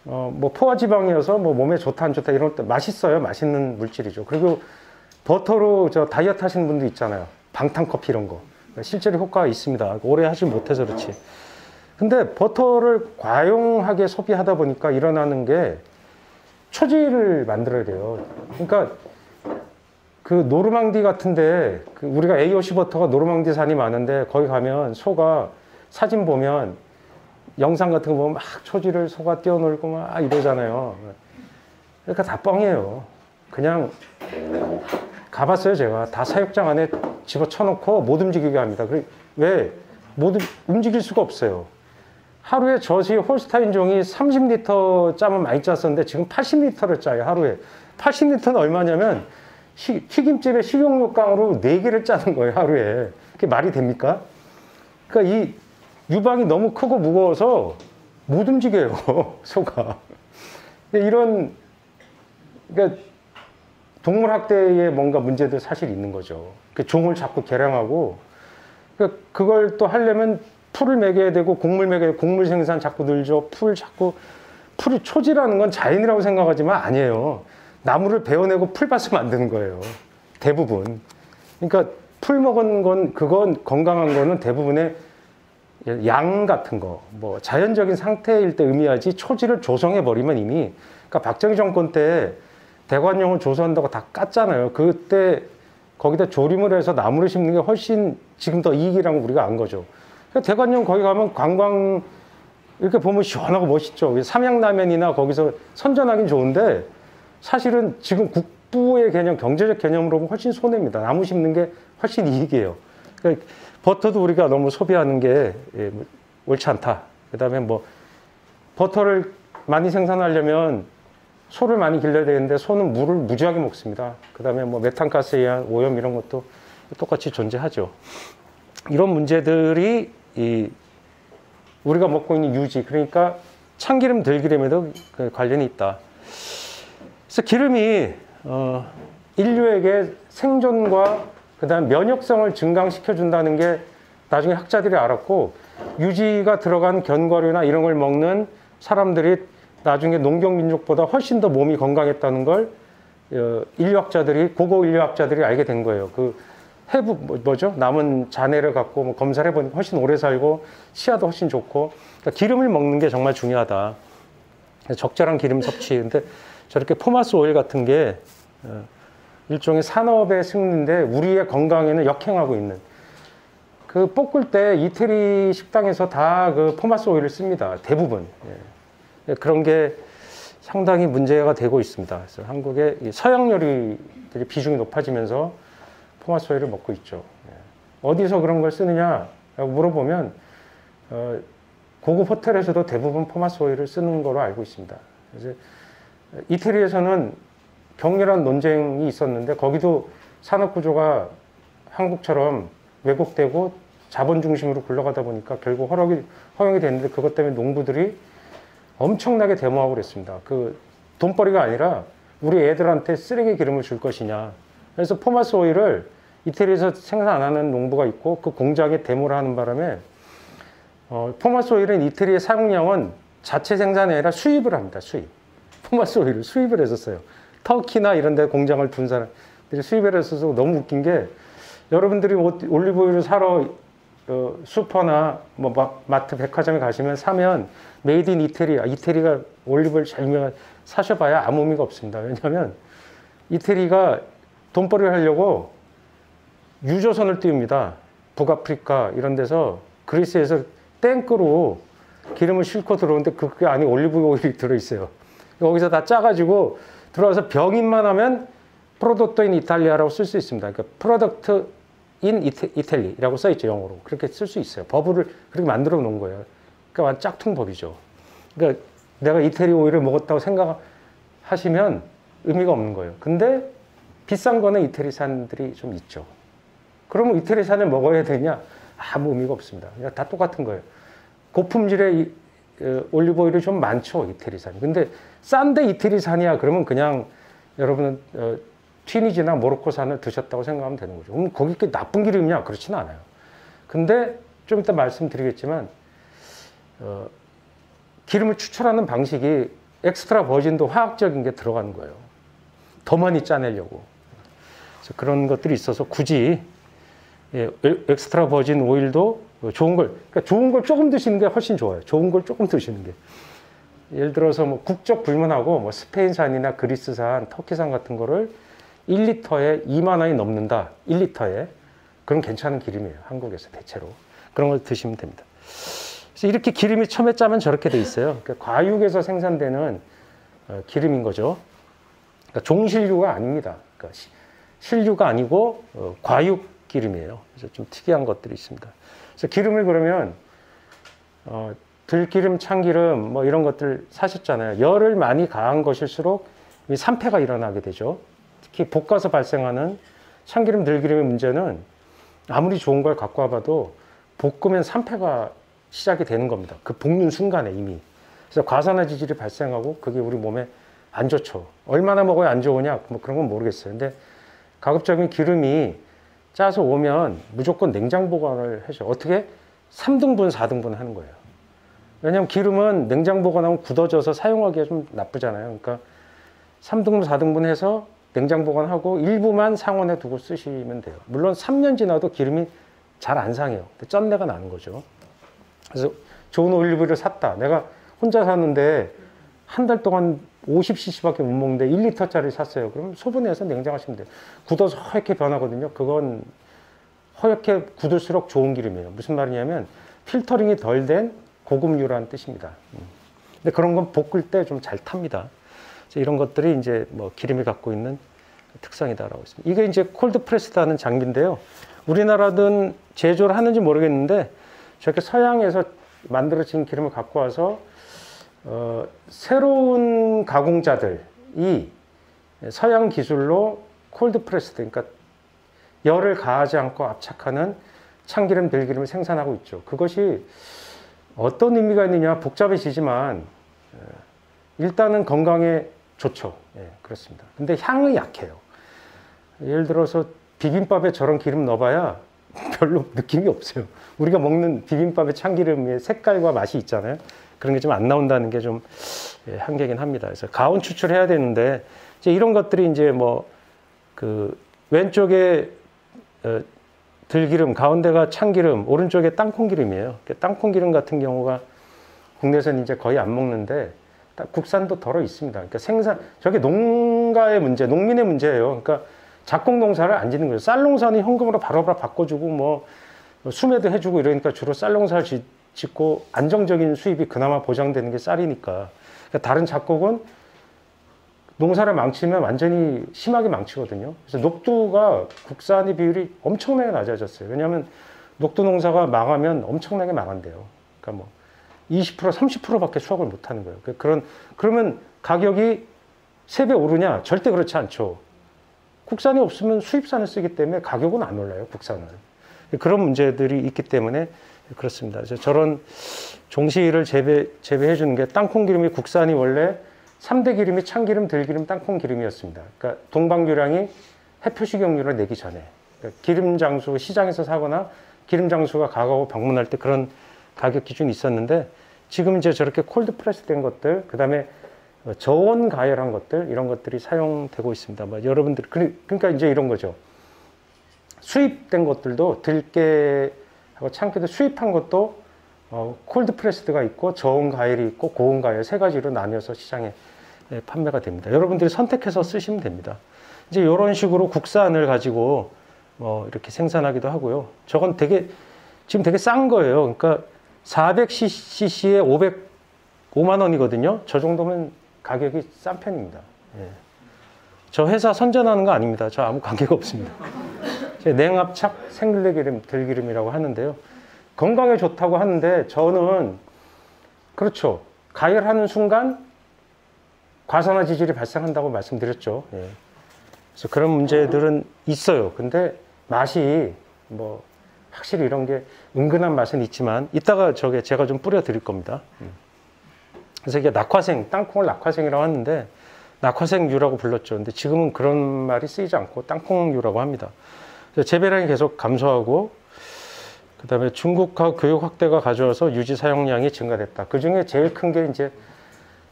뭐 포화지방이어서 뭐 몸에 좋다 안 좋다 이런 것도 맛있어요. 맛있는 물질이죠. 그리고 버터로 저 다이어트 하시는 분도 있잖아요. 방탄커피 이런 거. 실제로 효과가 있습니다. 오래 하지 못해서 그렇지. 근데 버터를 과용하게 소비하다 보니까 일어나는 게 초지를 만들어야 돼요. 그러니까 그 노르망디 같은데 우리가 AOC 버터가 노르망디 산이 많은데 거기 가면 소가 사진 보면 영상 같은 거 보면 막 초지를 소가 뛰어놀고 막 이러잖아요. 그러니까 다 뻥이에요. 그냥 가봤어요. 제가 다 사육장 안에 집어쳐놓고 못 움직이게 합니다. 왜? 못 움직일 수가 없어요. 하루에 젖이 홀스타인 종이 30리터 짜면 많이 짰었는데 지금 80리터를 짜요. 하루에. 80리터는 얼마냐면 튀김집에 식용유깡으로 4개를 짜는 거예요. 하루에. 그게 말이 됩니까? 그러니까 이 유방이 너무 크고 무거워서 못 움직여요. 소가. 이런, 그러니까 동물학대에 뭔가 문제도 사실 있는 거죠. 종을 자꾸 개량하고, 그걸 또 하려면 풀을 먹여야 되고, 곡물 먹여야 되고, 곡물 생산 자꾸 늘죠. 풀이 초지라는 건 자연이라고 생각하지만 아니에요. 나무를 베어내고 풀밭을 만드는 거예요. 대부분. 그러니까 풀 먹은 건, 그건 건강한 거는 대부분의 양 같은 거, 뭐 자연적인 상태일 때 의미하지 초지를 조성해버리면 이미, 그러니까 박정희 정권 때 대관령을 조성한다고 다 깠잖아요. 그때 거기다 조림을 해서 나무를 심는 게 훨씬 지금 더 이익이라는 거 우리가 안 거죠. 그러니까 대관령 거기 가면 관광 이렇게 보면 시원하고 멋있죠. 삼양라면이나 거기서 선전하긴 좋은데 사실은 지금 국부의 개념, 경제적 개념으로 보면 훨씬 손해입니다. 나무 심는 게 훨씬 이익이에요. 그러니까 버터도 우리가 너무 소비하는 게 옳지 않다. 그 다음에 뭐 버터를 많이 생산하려면 소를 많이 길러야 되는데 소는 물을 무지하게 먹습니다. 그 다음에 뭐 메탄가스에 의한 오염 이런 것도 똑같이 존재하죠. 이런 문제들이 우리가 먹고 있는 유지, 그러니까 참기름, 들기름에도 관련이 있다. 그래서 기름이 인류에게 생존과 그 다음 면역성을 증강시켜준다는 게 나중에 학자들이 알았고, 유지가 들어간 견과류나 이런 걸 먹는 사람들이 나중에 농경민족보다 훨씬 더 몸이 건강했다는 걸 인류학자들이, 고고 인류학자들이 알게 된 거예요. 뭐죠? 남은 잔해를 갖고 뭐 검사를 해보니까 훨씬 오래 살고 치아도 훨씬 좋고, 그러니까 기름을 먹는 게 정말 중요하다. 적절한 기름 섭취. 근데 저렇게 포마스 오일 같은 게 일종의 산업의 승리인데 우리의 건강에는 역행하고 있는. 볶을 때 이태리 식당에서 다 포마스 오일을 씁니다. 대부분. 그런 게 상당히 문제가 되고 있습니다. 그래서 한국의 서양 요리들이 비중이 높아지면서 포마스 오일을 먹고 있죠. 어디서 그런 걸 쓰느냐라고 물어보면 고급 호텔에서도 대부분 포마스 오일을 쓰는 거로 알고 있습니다. 그래서 이태리에서는 격렬한 논쟁이 있었는데 거기도 산업 구조가 한국처럼 왜곡되고 자본 중심으로 굴러가다 보니까 결국 허용이 됐는데 그것 때문에 농부들이 엄청나게 데모하고 그랬습니다. 그 돈벌이가 아니라 우리 애들한테 쓰레기 기름을 줄 것이냐. 그래서 포마스 오일을 이태리에서 생산 안 하는 농부가 있고 그 공장에 데모를 하는 바람에 포마스 오일은 이태리의 사용량은 자체 생산이 아니라 수입을 합니다. 수입. 포마스 오일을 수입을 했었어요. 터키나 이런 데 공장을 둔 사람들이 수입을 했어서 너무 웃긴 게 여러분들이 올리브 오일을 사러 슈퍼나 뭐 마트 백화점에 가시면 사면 메이드 인 이태리, 이태리가 올리브를 잘 사셔봐야 아무 의미가 없습니다. 왜냐하면 이태리가 돈벌이를 하려고 유조선을 띄웁니다. 북아프리카 이런 데서 그리스에서 탱크로 기름을 싣고 들어오는데 그게 안에 올리브 오일이 들어있어요. 거기서 다 짜가지고 들어와서 병인만 하면 프로덕트 인 이탈리아라고 쓸 수 있습니다. 그러니까 프로덕트 인 이탈리라고 써있죠, 영어로. 그렇게 쓸 수 있어요. 버블을 그렇게 만들어 놓은 거예요. 그러니까 완전 짝퉁 법이죠. 그러니까 내가 이태리 오일을 먹었다고 생각하시면 의미가 없는 거예요. 근데 비싼 거는 이태리산들이 좀 있죠. 그러면 이태리산을 먹어야 되냐? 아무 의미가 없습니다. 그냥 다 똑같은 거예요. 고품질의 올리브 오일이 좀 많죠, 이태리산이. 근데 싼데 이태리산이야. 그러면 그냥 여러분은 튀니지나 모로코산을 드셨다고 생각하면 되는 거죠. 그럼 거기 게 나쁜 기름이냐? 그렇지는 않아요. 근데 좀 이따 말씀드리겠지만 기름을 추출하는 방식이 엑스트라 버진도 화학적인 게 들어가는 거예요. 더 많이 짜내려고. 그래서 그런 것들이 있어서 굳이 엑스트라 버진 오일도 그러니까 좋은 걸 조금 드시는 게 훨씬 좋아요. 좋은 걸 조금 드시는 게. 예를 들어서 뭐 국적 불문하고 뭐 스페인산이나 그리스산, 터키산 같은 거를 1리터에 2만 원이 넘는다. 1리터에. 그럼 괜찮은 기름이에요. 한국에서 대체로. 그런 걸 드시면 됩니다. 그래서 이렇게 기름이 처음에 짜면 저렇게 돼 있어요. 그러니까 과육에서 생산되는 기름인 거죠. 그러니까 종신류가 아닙니다. 그러니까 신류가 아니고 과육 기름이에요. 그래서 좀 특이한 것들이 있습니다. 그래서 기름을 그러면 들기름, 참기름 뭐 이런 것들 사셨잖아요. 열을 많이 가한 것일수록 산패가 일어나게 되죠. 특히 볶아서 발생하는 참기름, 들기름의 문제는 아무리 좋은 걸 갖고 와봐도 볶으면 산패가 시작이 되는 겁니다. 그 볶는 순간에 이미. 그래서 과산화지질이 발생하고 그게 우리 몸에 안 좋죠. 얼마나 먹어야 안 좋으냐 뭐 그런 건 모르겠어요. 근데 가급적이면 기름이 짜서 오면 무조건 냉장 보관을 해줘. 어떻게? 3등분, 4등분 하는 거예요. 왜냐하면 기름은 냉장 보관하면 굳어져서 사용하기가 좀 나쁘잖아요. 그러니까 3등분, 4등분 해서 냉장 보관하고 일부만 상온에 두고 쓰시면 돼요. 물론 3년 지나도 기름이 잘 안 상해요. 쩐내가 나는 거죠. 그래서 좋은 올리브유를 샀다. 내가 혼자 사는데 한 달 동안 50cc밖에 못 먹는데 1리터짜리 샀어요. 그럼 소분해서 냉장하시면 돼요. 굳어서 허옇게 변하거든요. 그건 허옇게 굳을수록 좋은 기름이에요. 무슨 말이냐면 필터링이 덜 된 고급유라는 뜻입니다. 근데 그런 건 볶을 때 좀 잘 탑니다. 이런 것들이 이제 뭐 기름이 갖고 있는 특성이다라고 했습니다. 이게 이제 콜드 프레스드하는 장비인데요. 우리나라든 제조를 하는지 모르겠는데 저렇게 서양에서 만들어진 기름을 갖고 와서 새로운 가공자들이 서양 기술로 콜드 프레스드, 그러니까 열을 가하지 않고 압착하는 참기름, 들기름을 생산하고 있죠. 그것이 어떤 의미가 있느냐 복잡해지지만 일단은 건강에 좋죠. 예, 그렇습니다. 근데 향이 약해요. 예를 들어서 비빔밥에 저런 기름 넣어봐야 별로 느낌이 없어요. 우리가 먹는 비빔밥의 참기름의 색깔과 맛이 있잖아요. 그런 게 좀 안 나온다는 게 좀 한계긴 합니다. 그래서 가온 추출해야 되는데 이제 이런 것들이 이제 뭐 그 왼쪽에 들기름, 가운데가 참기름, 오른쪽에 땅콩기름이에요. 땅콩기름 같은 경우가 국내에서는 이제 거의 안 먹는데 국산도 덜어 있습니다. 그러니까 저게 농가의 문제, 농민의 문제예요. 그러니까 작곡 농사를 안 짓는 거예요. 쌀 농사는 현금으로 바로바로 바꿔주고 뭐 수매도 해주고 이러니까 주로 쌀 농사를 짓고 안정적인 수입이 그나마 보장되는 게 쌀이니까. 그러니까 다른 작곡은 농사를 망치면 완전히 심하게 망치거든요. 그래서 녹두가 국산의 비율이 엄청나게 낮아졌어요. 왜냐하면 녹두 농사가 망하면 엄청나게 망한대요. 그러니까 뭐 20%, 30%밖에 수확을 못 하는 거예요. 그러면 가격이 3배 오르냐? 절대 그렇지 않죠. 국산이 없으면 수입산을 쓰기 때문에 가격은 안 올라요, 국산은. 그런 문제들이 있기 때문에 그렇습니다. 저런 종시를 재배해 주는 게 땅콩 기름이 국산이 원래 3대 기름이 참기름, 들기름, 땅콩 기름이었습니다. 그러니까 동방규량이 해표 식용유를 내기 전에 그러니까 기름 장수 시장에서 사거나 기름 장수가 가가고 방문할 때 그런 가격 기준이 있었는데 지금 이제 저렇게 콜드 프레스 된 것들, 그 다음에 저온 가열한 것들, 이런 것들이 사용되고 있습니다. 여러분들, 그러니까 이제 이런 거죠. 수입된 것들도 들깨하고 참깨도 수입한 것도 콜드 프레스드가 있고 저온 가열이 있고 고온 가열 세 가지로 나뉘어서 시장에 판매가 됩니다. 여러분들이 선택해서 쓰시면 됩니다. 이제 이런 식으로 국산을 가지고 이렇게 생산하기도 하고요. 저건 지금 되게 싼 거예요. 그러니까 400cc에 505만 원이거든요. 저 정도면 가격이 싼 편입니다. 예. 저 회사 선전하는 거 아닙니다. 저 아무 관계가 없습니다. 냉압착 생들기름, 들기름이라고 하는데요. 건강에 좋다고 하는데 저는 그렇죠. 가열하는 순간 과산화지질이 발생한다고 말씀드렸죠. 예. 그래서 그런 문제들은 있어요. 근데 맛이 확실히 이런 게 은근한 맛은 있지만 이따가 제가 좀 뿌려 드릴 겁니다. 그래서 이게 낙화생, 땅콩을 낙화생이라고 하는데 낙화생유라고 불렀죠. 근데 지금은 그런 말이 쓰이지 않고 땅콩유라고 합니다. 그래서 재배량이 계속 감소하고 그 다음에 중국화 교육 확대가 가져와서 유지 사용량이 증가됐다. 그 중에 제일 큰 게 이제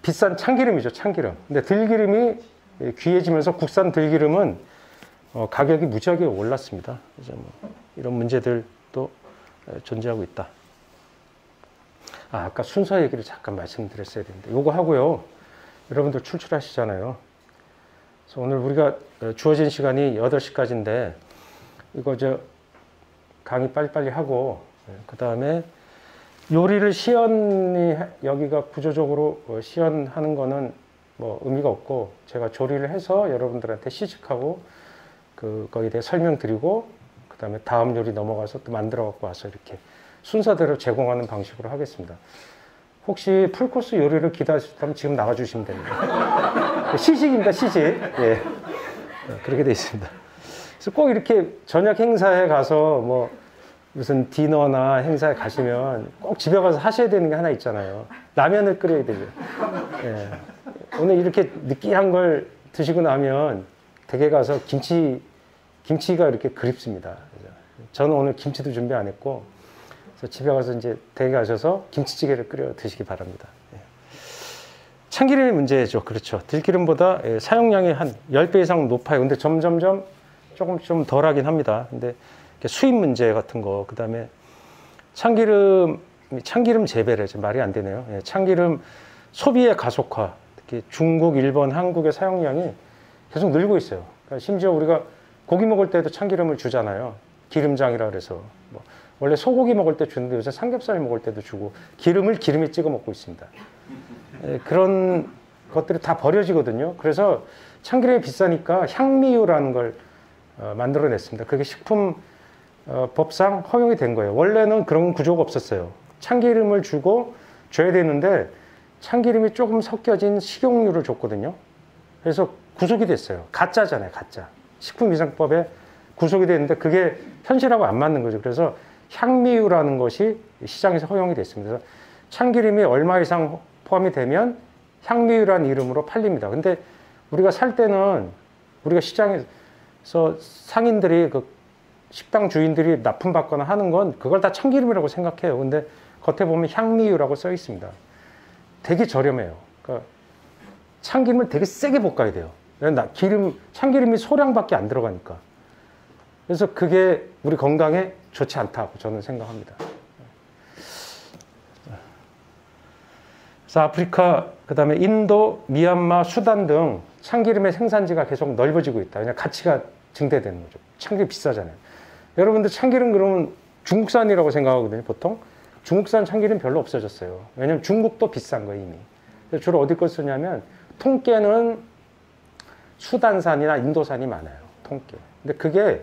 비싼 참기름이죠. 참기름. 근데 들기름이 귀해지면서 국산 들기름은 가격이 무지하게 올랐습니다. 이제 이런 문제들도 존재하고 있다. 아까 순서 얘기를 잠깐 말씀드렸어야 되는데 요거 하고요. 여러분들 출출하시잖아요. 그래서 오늘 우리가 주어진 시간이 8시까지인데 이거 강의 빨리빨리 하고 그 다음에 요리를 여기가 구조적으로 시연하는 거는 의미가 없고 제가 조리를 해서 여러분들한테 시식하고 그거에 대해 설명드리고 그 다음에 다음 요리 넘어가서 또 만들어 갖고 와서 이렇게 순서대로 제공하는 방식으로 하겠습니다. 혹시 풀코스 요리를 기다리셨다면 지금 나가주시면 됩니다. 시식입니다, 시식. 예. 그렇게 되어 있습니다. 그래서 꼭 이렇게 저녁 행사에 가서 무슨 디너나 행사에 가시면 꼭 집에 가서 하셔야 되는 게 하나 있잖아요. 라면을 끓여야 되죠. 예. 오늘 이렇게 느끼한 걸 드시고 나면 댁에 가서 김치가 이렇게 그립습니다. 저는 오늘 김치도 준비 안 했고 그래서 집에 가서 이제 댁에 가셔서 김치찌개를 끓여 드시기 바랍니다. 예. 참기름이 문제죠. 그렇죠. 들기름보다 사용량이 한 10배 이상 높아요. 근데 점점점 조금 좀 덜하긴 합니다. 근데 수입 문제 같은 거, 그 다음에 참기름 재배래. 말이 안 되네요. 예. 참기름 소비의 가속화, 특히 중국, 일본, 한국의 사용량이 계속 늘고 있어요. 그러니까 심지어 우리가 고기 먹을 때도 참기름을 주잖아요. 기름장이라 그래서. 원래 소고기 먹을 때 주는데 요새 삼겹살 먹을 때도 주고 기름에 찍어 먹고 있습니다. 그런 것들이 다 버려지거든요. 그래서 참기름이 비싸니까 향미유라는 걸 만들어냈습니다. 그게 식품 법상 허용이 된 거예요. 원래는 그런 구조가 없었어요. 참기름을 주고 줘야 되는데 참기름이 조금 섞여진 식용유를 줬거든요. 그래서 구속이 됐어요. 가짜잖아요, 가짜. 식품위생법에 구속이 됐는데 그게 현실하고 안 맞는 거죠. 그래서 향미유라는 것이 시장에서 허용이 됐습니다. 그래서 참기름이 얼마 이상 포함이 되면 향미유라는 이름으로 팔립니다. 근데 우리가 살 때는 우리가 시장에서 상인들이 식당 주인들이 납품받거나 하는 건 그걸 다 참기름이라고 생각해요. 근데 겉에 보면 향미유라고 써 있습니다. 되게 저렴해요. 그러니까 참기름을 되게 세게 볶아야 돼요. 참기름이 소량밖에 안 들어가니까. 그래서 그게 우리 건강에 좋지 않다고 저는 생각합니다. 그래서 아프리카, 그 다음에 인도, 미얀마, 수단 등 참기름의 생산지가 계속 넓어지고 있다. 그냥 가치가 증대되는 거죠. 참기름 비싸잖아요. 여러분들 참기름 그러면 중국산이라고 생각하거든요, 보통. 중국산 참기름 별로 없어졌어요. 왜냐면 중국도 비싼 거예요, 이미. 주로 어디 걸 쓰냐면, 통깨는 수단산이나 인도산이 많아요, 통깨. 근데 그게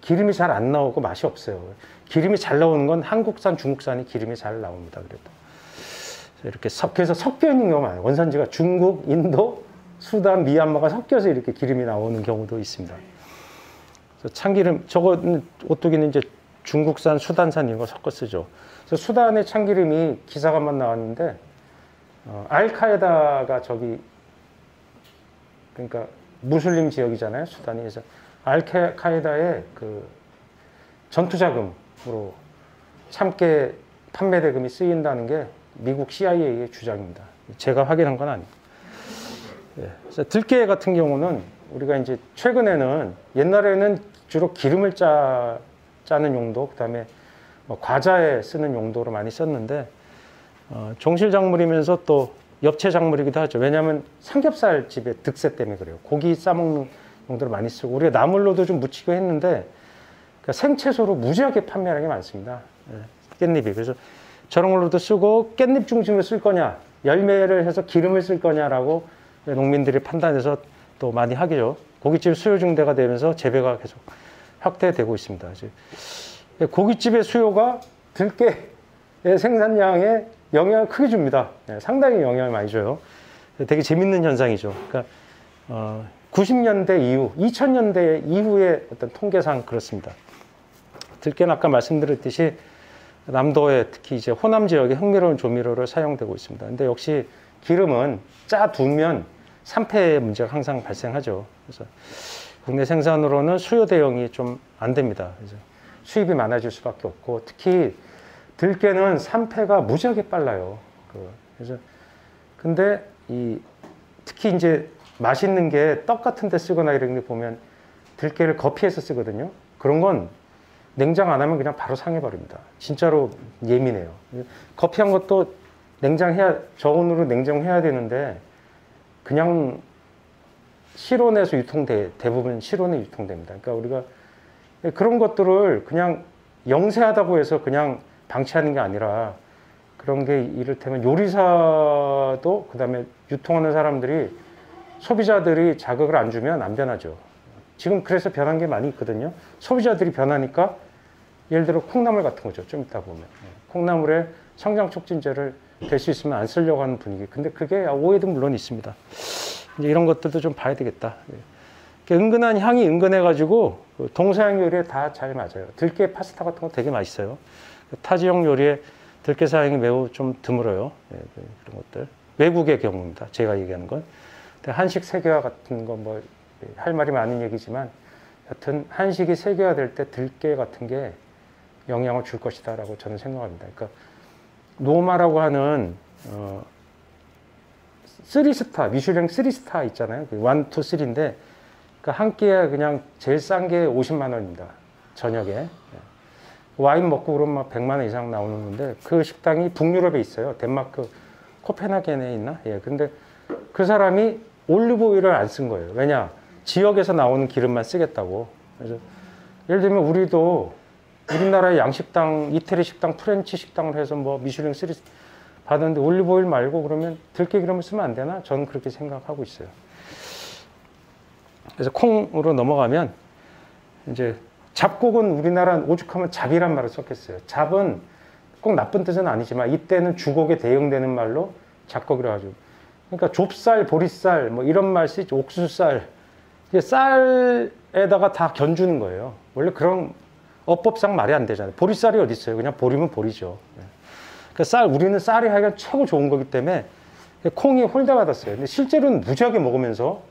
기름이 잘 안 나오고 맛이 없어요. 기름이 잘 나오는 건 한국산, 중국산이 기름이 잘 나옵니다. 그래도 이렇게 그래서 섞여 있는 경우가 많아요. 원산지가 중국, 인도, 수단, 미얀마가 섞여서 이렇게 기름이 나오는 경우도 있습니다. 그래서 참기름, 저거는 오뚜기는 이제 중국산, 수단산 이런 거 섞어 쓰죠. 그래서 수단의 참기름이 기사가 한번 나왔는데, 알카에다가 저기, 그러니까 무슬림 지역이잖아요, 수단이. 그래서 알카에다의 그 전투자금으로 참깨 판매 대금이 쓰인다는 게 미국 CIA의 주장입니다. 제가 확인한 건 아니에요. 그래서 들깨 같은 경우는 우리가 이제 최근에는 옛날에는 주로 기름을 짜는 용도, 그 다음에 뭐 과자에 쓰는 용도로 많이 썼는데, 종실 작물이면서 또 엽채 작물이기도 하죠. 왜냐하면 삼겹살 집의 득세 때문에 그래요. 고기 싸먹는 용도로 많이 쓰고, 우리가 나물로도 좀 무치고 했는데, 그러니까 생채소로 무지하게 판매하는 게 많습니다. 깻잎이. 그래서 저런 걸로도 쓰고, 깻잎 중심으로 쓸 거냐, 열매를 해서 기름을 쓸 거냐라고 농민들이 판단해서 또 많이 하겠죠. 고깃집 수요 증대가 되면서 재배가 계속 확대되고 있습니다. 고깃집의 수요가 들깨의 생산량에 영향을 크게 줍니다. 상당히 영향을 많이 줘요. 되게 재밌는 현상이죠. 그러니까 90년대 이후, 2000년대 이후의 어떤 통계상 그렇습니다. 들깨는 아까 말씀드렸듯이 남도에 특히 이제 호남 지역에 흥미로운 조미료로 사용되고 있습니다. 근데 역시 기름은 짜 두면 산패 문제가 항상 발생하죠. 그래서 국내 생산으로는 수요 대응이 좀 안 됩니다. 그래서 수입이 많아질 수밖에 없고, 특히 들깨는 산패가 무지하게 빨라요. 그래서 근데 특히 이제 맛있는 게 떡 같은 데 쓰거나 이런 데 보면 들깨를 거피해서 쓰거든요. 그런 건 냉장 안 하면 그냥 바로 상해버립니다. 진짜로 예민해요. 거피한 것도 저온으로 냉장해야 되는데 그냥 실온에서 대부분 실온에 유통됩니다. 그러니까 우리가 그런 것들을 그냥 영세하다고 해서 그냥 방치하는 게 아니라, 그런 게 이를테면 요리사도, 그 다음에 유통하는 사람들이, 소비자들이 자극을 안 주면 안 변하죠. 지금 그래서 변한 게 많이 있거든요. 소비자들이 변하니까, 예를 들어 콩나물 같은 거죠. 좀 이따 보면. 콩나물에 성장 촉진제를 될 수 있으면 안 쓰려고 하는 분위기. 근데 그게 오해도 물론 있습니다. 이제 이런 것들도 좀 봐야 되겠다. 은근한 향이 은근해가지고 동서양 요리에 다 잘 맞아요. 들깨 파스타 같은 거 되게 맛있어요. 타지역 요리에 들깨 사용이 매우 좀 드물어요. 그런 것들. 외국의 경우입니다. 제가 얘기하는 건. 한식 세계화 같은 거 뭐 할 말이 많은 얘기지만, 여튼 한식이 세계화될 때 들깨 같은 게 영향을 줄 것이다라고 저는 생각합니다. 그러니까 노마라고 하는 3스타, 미슐랭 3스타 있잖아요. 1, 2, 3인데, 그러니까 한 끼에 그냥 제일 싼 게 50만 원입니다. 저녁에. 와인 먹고 그러면 막 100만 원 이상 나오는 건데, 그 식당이 북유럽에 있어요. 덴마크 코펜하겐에 있나? 근데 그 사람이 올리브 오일을 안 쓴 거예요. 왜냐? 지역에서 나오는 기름만 쓰겠다고. 그래서 예를 들면 우리나라의 양식당, 이태리 식당, 프렌치 식당을 해서 뭐 미슐랭 3 받았는데 올리브 오일 말고 그러면 들깨 기름을 쓰면 안 되나? 저는 그렇게 생각하고 있어요. 그래서 콩으로 넘어가면, 이제 잡곡은 우리나라는 오죽하면 잡이란 말을 썼겠어요. 잡은 꼭 나쁜 뜻은 아니지만 이때는 주곡에 대응되는 말로 잡곡이라고 하죠. 그러니까 좁쌀, 보리쌀 뭐 이런 말 쓰죠. 옥수수쌀. 이게 쌀에다가 다 견주는 거예요. 원래 그런 어법상 말이 안 되잖아요. 보리쌀이 어디 있어요? 그냥 보리면 보리죠. 그러니까 우리는 쌀이 하여간 최고 좋은 거기 때문에 콩이 홀대받았어요. 근데 실제로는 무지하게 먹으면서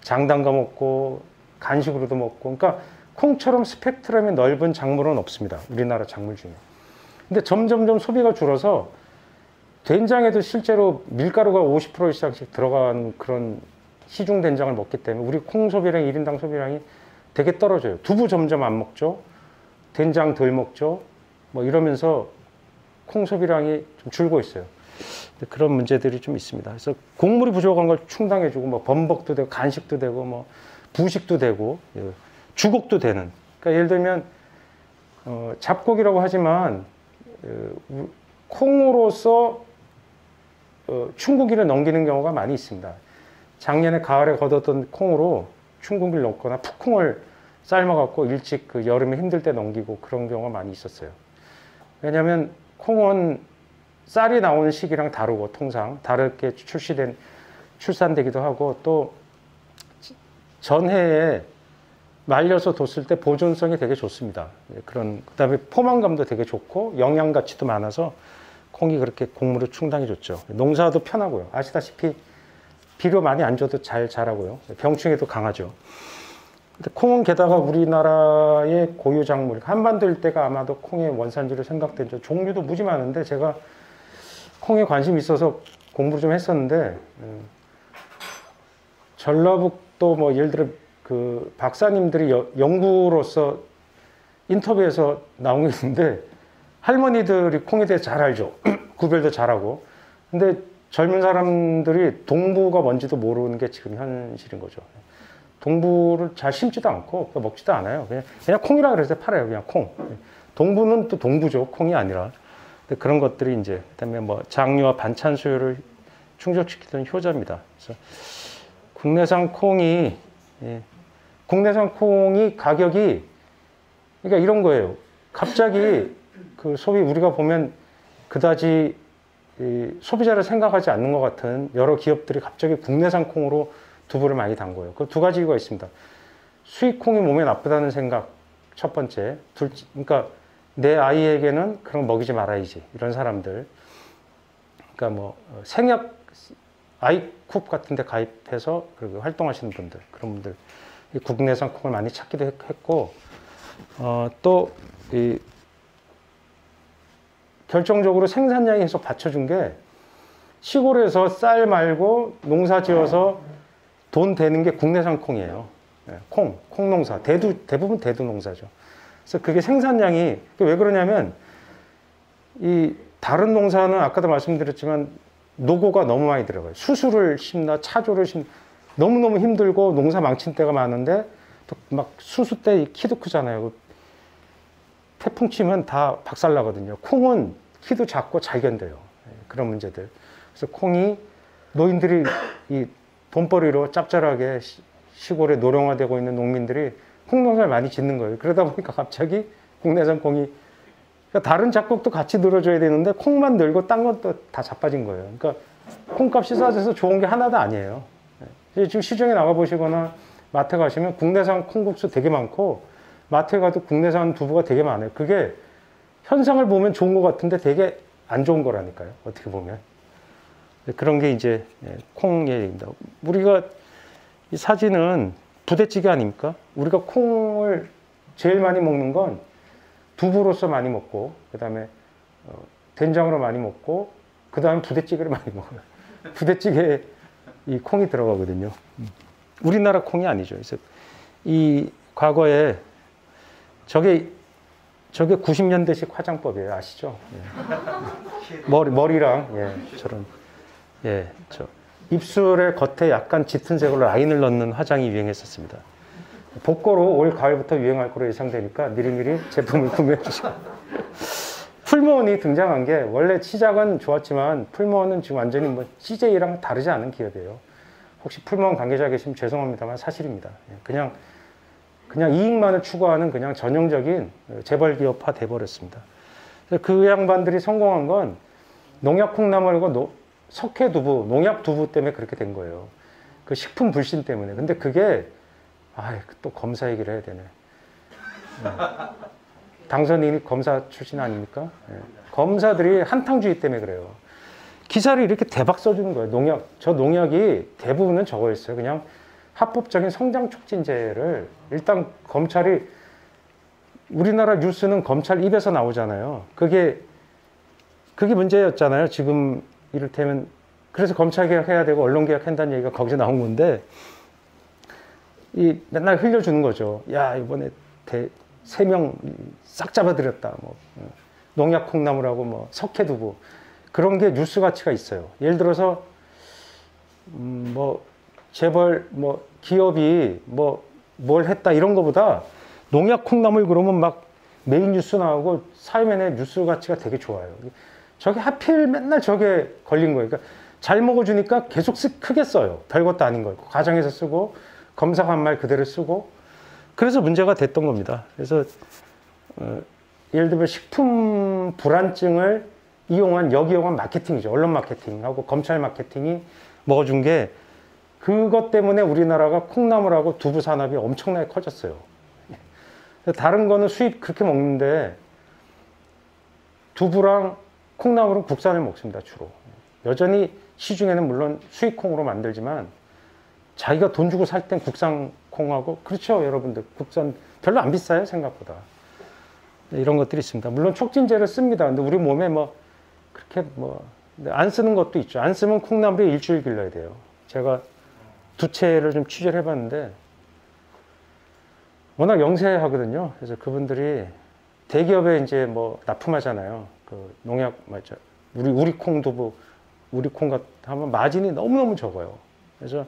장 담가 먹고 간식으로도 먹고, 그러니까 콩처럼 스펙트럼이 넓은 작물은 없습니다. 우리나라 작물 중에. 근데 점점점 소비가 줄어서 된장에도 실제로 밀가루가 50% 이상씩 들어간 그런 시중 된장을 먹기 때문에 우리 콩 소비량, 1인당 소비량이 되게 떨어져요. 두부 점점 안 먹죠. 된장 덜 먹죠. 뭐 이러면서 콩 소비량이 좀 줄고 있어요. 그런 문제들이 좀 있습니다. 그래서 곡물이 부족한 걸 충당해주고, 뭐 범벅도 되고, 간식도 되고, 뭐 부식도 되고, 주곡도 되는. 그러니까 예를 들면 잡곡이라고 하지만 콩으로서 춘국기를 넘기는 경우가 많이 있습니다. 작년에 가을에 걷었던 콩으로 춘국기를 넣거나 풋콩을 삶아갖고 일찍 그 여름에 힘들 때 넘기고 그런 경우가 많이 있었어요. 왜냐하면 콩은 쌀이 나오는 시기랑 다르고 통상 다르게 출산되기도 하고 또 전해에 말려서 뒀을 때 보존성이 되게 좋습니다. 그다음에 포만감도 되게 좋고 영양 가치도 많아서 콩이 그렇게 곡물을 충당해 줬죠. 농사도 편하고요. 아시다시피 비료 많이 안 줘도 잘 자라고요. 병충해도 강하죠. 근데 콩은 게다가 우리나라의 고유 작물, 한반도 일대가 아마도 콩의 원산지로 생각되죠. 종류도 무지 많은데 제가 콩에 관심이 있어서 공부를 좀 했었는데 전라북도 뭐 예를 들어 그 박사님들이 연구로서 인터뷰에서 나온 게 있는데 할머니들이 콩에 대해 잘 알죠. 구별도 잘하고. 근데 젊은 사람들이 동부가 뭔지도 모르는 게 지금 현실인 거죠. 동부를 잘 심지도 않고 먹지도 않아요. 그냥 콩이라 그래서 팔아요. 그냥 콩. 동부는 또 동부죠. 콩이 아니라. 그런 것들이 이제 그다음에 뭐 장류와 반찬 수요를 충족시키던 효자입니다. 그래서 국내산 콩이 가격이 그러니까 이런 거예요. 갑자기 그 소위 우리가 보면 그다지 소비자를 생각하지 않는 것 같은 여러 기업들이 갑자기 국내산 콩으로 두부를 많이 담궈요. 그 두 가지 이유가 있습니다. 수입 콩이 몸에 나쁘다는 생각 첫 번째, 그러니까 내 아이에게는 그런 거 먹이지 말아야지 이런 사람들. 그러니까 뭐 생약 아이쿱 같은 데 가입해서 그리고 활동하시는 분들, 그런 분들 국내산 콩을 많이 찾기도 했고 또 결정적으로 생산량이 계속 받쳐준 게 시골에서 쌀 말고 농사 지어서 돈 되는 게 국내산 콩이에요. 콩 농사. 대부분 대두 농사죠. 그래서 그게 생산량이 왜 그러냐면 이 다른 농사는 아까도 말씀드렸지만 노고가 너무 많이 들어가요. 수수를 심나 차조를 너무너무 힘들고 농사 망친 때가 많은데 또 막 수수 때 키도 크잖아요. 태풍 치면 다 박살나거든요. 콩은 키도 작고 잘 견뎌요. 그런 문제들. 그래서 콩이 노인들이 이 돈벌이로 짭짤하게 시골에 노령화되고 있는 농민들이 콩농사를 많이 짓는 거예요. 그러다 보니까 갑자기 국내산 콩이 그러니까 다른 작곡도 같이 늘어줘야 되는데 콩만 늘고 딴 것도 다 자빠진 거예요. 그러니까 콩값이 싸져서 좋은 게 하나도 아니에요. 지금 시중에 나가 보시거나 마트 가시면 국내산 콩국수 되게 많고 마트에 가도 국내산 두부가 되게 많아요. 그게 현상을 보면 좋은 것 같은데 되게 안 좋은 거라니까요. 어떻게 보면. 그런 게 이제 콩 얘기입니다. 우리가 이 사진은 부대찌개 아닙니까? 우리가 콩을 제일 많이 먹는 건 두부로서 많이 먹고 그 다음에 된장으로 많이 먹고 그 다음에 부대찌개를 많이 먹어요. 부대찌개에 이 콩이 들어가거든요. 우리나라 콩이 아니죠. 그래서 이 과거에 저게 90년대식 화장법이에요. 아시죠? 예. 머리랑 저런 저 입술의 겉에 약간 짙은 색으로 라인을 넣는 화장이 유행했었습니다. 복고로 올 가을부터 유행할 거로 예상되니까 미리미리 제품을 구매해 주시고 풀무원이 등장한 게 원래 시작은 좋았지만 풀무원은 지금 완전히 뭐 CJ랑 다르지 않은 기업이에요. 혹시 풀무원 관계자 계시면 죄송합니다만 사실입니다. 그냥 이익만을 추구하는 그냥 전형적인 재벌 기업화 돼버렸습니다. 그 양반들이 성공한 건 농약 콩나물과 석회두부, 농약두부 때문에 그렇게 된 거예요. 그 식품 불신 때문에. 근데 그게 또 검사 얘기를 해야 되네. 당선인이 검사 출신 아닙니까? 검사들이 한탕주의 때문에 그래요. 기사를 이렇게 대박 써주는 거예요. 저 농약이 대부분은 저거였어요. 그냥 합법적인 성장 촉진제를 일단 검찰이 우리나라 뉴스는 검찰 입에서 나오잖아요. 그게 문제였잖아요. 지금 이를테면 그래서 검찰 개혁해야 되고 언론 개혁한다는 얘기가 거기서 나온 건데 맨날 흘려주는 거죠. 야 이번에 3명 싹 잡아들였다. 뭐 농약 콩나물하고 뭐 석회두부 그런 게 뉴스 가치가 있어요. 예를 들어서 뭐 재벌 뭐 기업이 뭘 했다 이런 거보다 농약 콩나물 그러면 막 메인 뉴스 나오고 사회면에 뉴스 가치가 되게 좋아요. 저게 하필 맨날 저게 걸린 거예요. 그러니까 잘 먹어주니까 계속 크게 써요. 별것도 아닌 거. 가정에서 쓰고 검사가 한 말 그대로 쓰고 그래서 문제가 됐던 겁니다. 그래서 예를 들면 식품 불안증을 역이용한 마케팅이죠. 언론 마케팅하고 검찰 마케팅이 먹어준 게 그것 때문에 우리나라가 콩나물하고 두부 산업이 엄청나게 커졌어요. 다른 거는 수입 그렇게 먹는데 두부랑 콩나물은 국산을 먹습니다, 주로. 여전히 시중에는 물론 수입 콩으로 만들지만 자기가 돈 주고 살 땐 국산 콩하고, 그렇죠, 여러분들. 국산 별로 안 비싸요, 생각보다. 이런 것들이 있습니다. 물론 촉진제를 씁니다. 근데 우리 몸에 그렇게 안 쓰는 것도 있죠. 안 쓰면 콩나물이 일주일 길러야 돼요. 제가 2채를 좀 취재를 해봤는데 워낙 영세하거든요. 그래서 그분들이 대기업에 이제 납품하잖아요. 그 농약 맞죠. 우리 콩 두부, 우리 콩 하면 마진이 너무너무 적어요. 그래서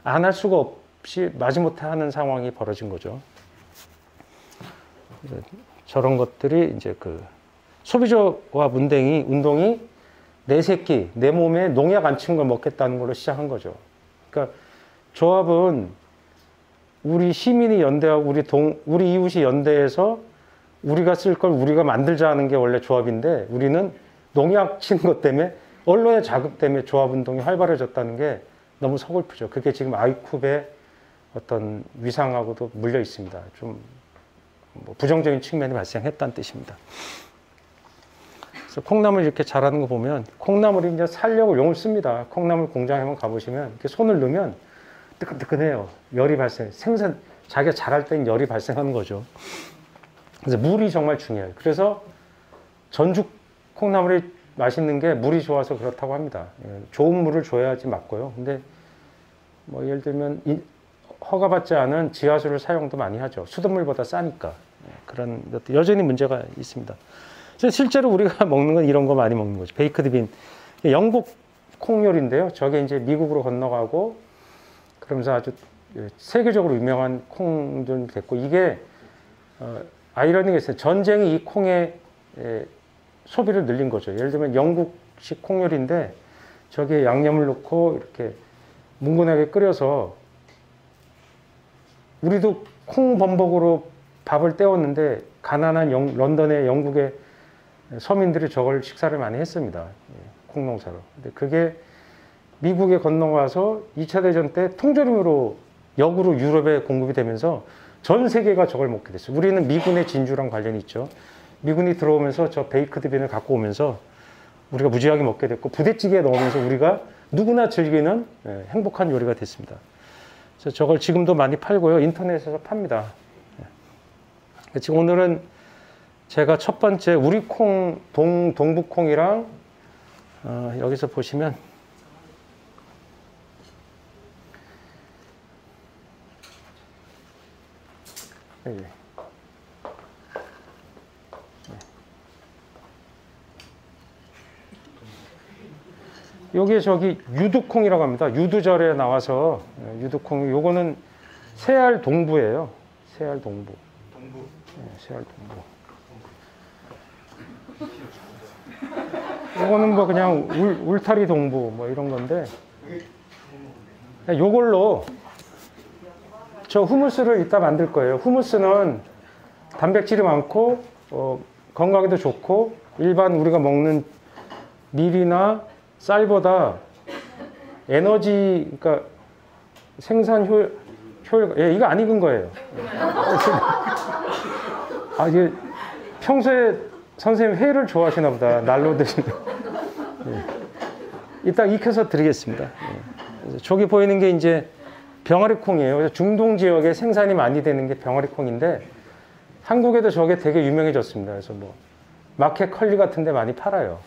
안 할 수가 없이 마지못해 하는 상황이 벌어진 거죠. 저런 것들이 이제 그 소비자와 운동이 내 새끼, 내 몸에 농약 안 친 걸 먹겠다는 걸로 시작한 거죠. 그러니까 조합은 우리 시민이 연대하고 우리 이웃이 연대해서 우리가 쓸 걸 우리가 만들자 하는 게 원래 조합인데, 우리는 농약 친 것 때문에, 언론의 자극 때문에 조합 운동이 활발해졌다는 게 너무 서글프죠. 그게 지금 아이쿱의 어떤 위상하고도 물려 있습니다. 좀 부정적인 측면이 발생했다는 뜻입니다. 그래서 콩나물 이렇게 자라는 거 보면 콩나물이 이제 살려고 용을 씁니다. 콩나물 공장에 한번 가보시면 이렇게 손을 넣으면 뜨끈뜨끈해요. 열이 자기가 자랄 땐 열이 발생하는 거죠. 그래서 물이 정말 중요해요. 그래서 전죽 콩나물이 맛있는 게 물이 좋아서 그렇다고 합니다. 좋은 물을 줘야지 맞고요. 근데 예를 들면 허가받지 않은 지하수를 사용도 많이 하죠. 수돗물보다 싸니까. 그런 것도 여전히 문제가 있습니다. 실제로 우리가 먹는 건 이런 거 많이 먹는 거죠. 베이크드 빈. 영국 콩 요리인데요. 저게 이제 미국으로 건너가고 그러면서 아주 세계적으로 유명한 콩도 됐고, 이게 아이러니가 있어요. 전쟁이 이 콩의 소비를 늘린 거죠. 예를 들면 영국식 콩 요리인데 저기에 양념을 넣고 이렇게 뭉근하게 끓여서, 우리도 콩 범벅으로 밥을 때웠는데 가난한 런던의 영국의 서민들이 저걸 식사를 많이 했습니다. 콩 농사로. 근데 그게 미국에 건너가서 2차 대전 때 통조림으로 역으로 유럽에 공급이 되면서 전 세계가 저걸 먹게 됐어요. 우리는 미군의 진주랑 관련이 있죠. 미군이 들어오면서 저 베이크드 빈을 갖고 오면서 우리가 무지하게 먹게 됐고, 부대찌개에 넣으면서 우리가 누구나 즐기는 행복한 요리가 됐습니다. 그래서 저걸 지금도 많이 팔고요. 인터넷에서 팝니다. 지금 오늘은 제가 첫 번째 우리 콩, 동북콩이랑 여기서 보시면 여기에 저기 유두콩이라고 합니다. 유두절에 나와서 유두콩, 요거는 새알 동부예요. 새알 동부. 새알 동부. 요거는 그냥 울타리 동부 이런 건데, 요걸로 저 후무스를 이따 만들 거예요. 후무스는 단백질이 많고 건강에도 좋고, 일반 우리가 먹는 밀이나 쌀보다 에너지, 그러니까 생산 효율, 이거 안 익은 거예요. 이게 평소에 선생님 회를 좋아하시나 보다. 날로 드시는. 이따 익혀서 드리겠습니다. 저기 보이는 게 이제 병아리 콩이에요. 그래서 중동 지역에 생산이 많이 되는 게 병아리 콩인데, 한국에도 저게 되게 유명해졌습니다. 그래서 마켓 컬리 같은 데 많이 팔아요.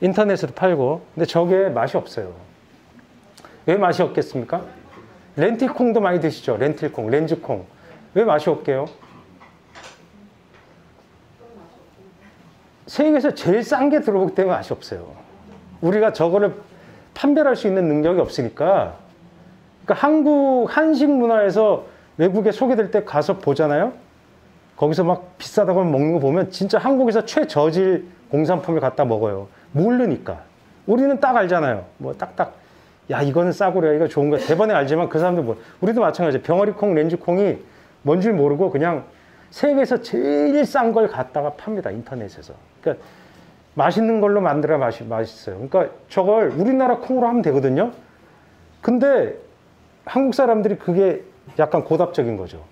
인터넷에도 팔고. 근데 저게 맛이 없어요. 왜 맛이 없겠습니까? 렌틸콩도 많이 드시죠? 렌틸콩, 렌즈콩. 왜 맛이 없게요? 세계에서 제일 싼 게 들어오기 때문에 맛이 없어요. 우리가 저거를 판별할 수 있는 능력이 없으니까. 그러니까 한식 문화에서 외국에 소개될 때 가서 보잖아요. 거기서 막 비싸다고 먹는 거 보면 진짜 한국에서 최저질 공산품을 갖다 먹어요. 모르니까. 우리는 딱 알잖아요. 딱딱. 야, 이거는 싸구려, 이거 좋은 거야. 대번에 알지만 그 사람들 우리도 마찬가지예요. 병아리콩, 렌즈콩이 뭔 줄 모르고 그냥 세계에서 제일 싼 걸 갖다가 팝니다. 인터넷에서. 그러니까 맛있는 걸로 만들어야 맛있어요. 그러니까 저걸 우리나라 콩으로 하면 되거든요. 근데 한국 사람들이 그게 약간 고답적인 거죠.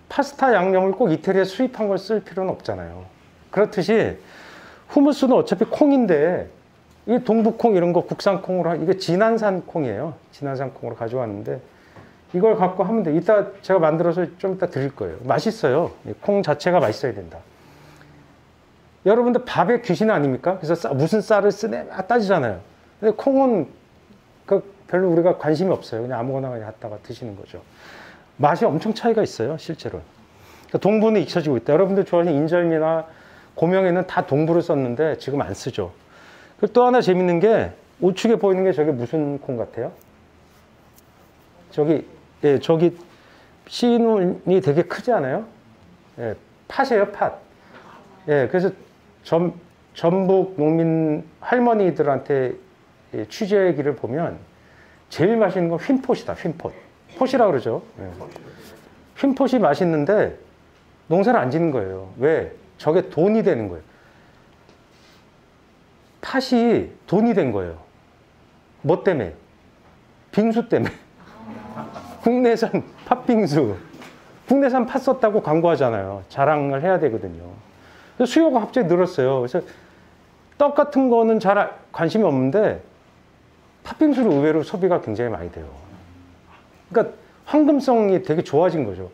파스타 양념을 꼭 이태리에 수입한 걸 쓸 필요는 없잖아요. 그렇듯이 후무스는 어차피 콩인데 이 동북콩 이런 거 국산 콩으로 이게 진안산 콩이에요. 진안산 콩으로 가져왔는데 이걸 갖고 하면 돼. 이따 제가 만들어서 좀 이따 드릴 거예요. 맛있어요. 콩 자체가 맛있어야 된다. 여러분들 밥에 귀신 아닙니까? 그래서 무슨 쌀을 쓰네 막 따지잖아요. 근데 콩은 별로 우리가 관심이 없어요. 그냥 아무거나 그냥 갖다가 드시는 거죠. 맛이 엄청 차이가 있어요, 실제로. 그러니까 동부는 잊혀지고 있다. 여러분들 좋아하는 인절미나 고명에는 다 동부를 썼는데 지금 안 쓰죠. 그리고 또 하나 재밌는 게 우측에 보이는 게 저게 무슨 콩 같아요? 저기, 예, 저기 씨눈이 되게 크지 않아요? 예, 팥이에요, 팥. 예, 그래서 전북 농민 할머니들한테 취재 얘기를 보면 제일 맛있는 건 휜폿이다, 휜폿. 폿이라 그러죠. 예. 휜폿이 맛있는데 농사를 안 짓는 거예요. 왜? 저게 돈이 되는 거예요. 팥이 돈이 된 거예요. 뭐 때문에? 빙수 때문에. 국내산 팥빙수. 국내산 팥 썼다고 광고하잖아요. 자랑을 해야 되거든요. 그래서 수요가 갑자기 늘었어요. 그래서 떡 같은 거는 잘 관심이 없는데 팥빙수를 의외로 소비가 굉장히 많이 돼요. 그러니까 황금성이 되게 좋아진 거죠.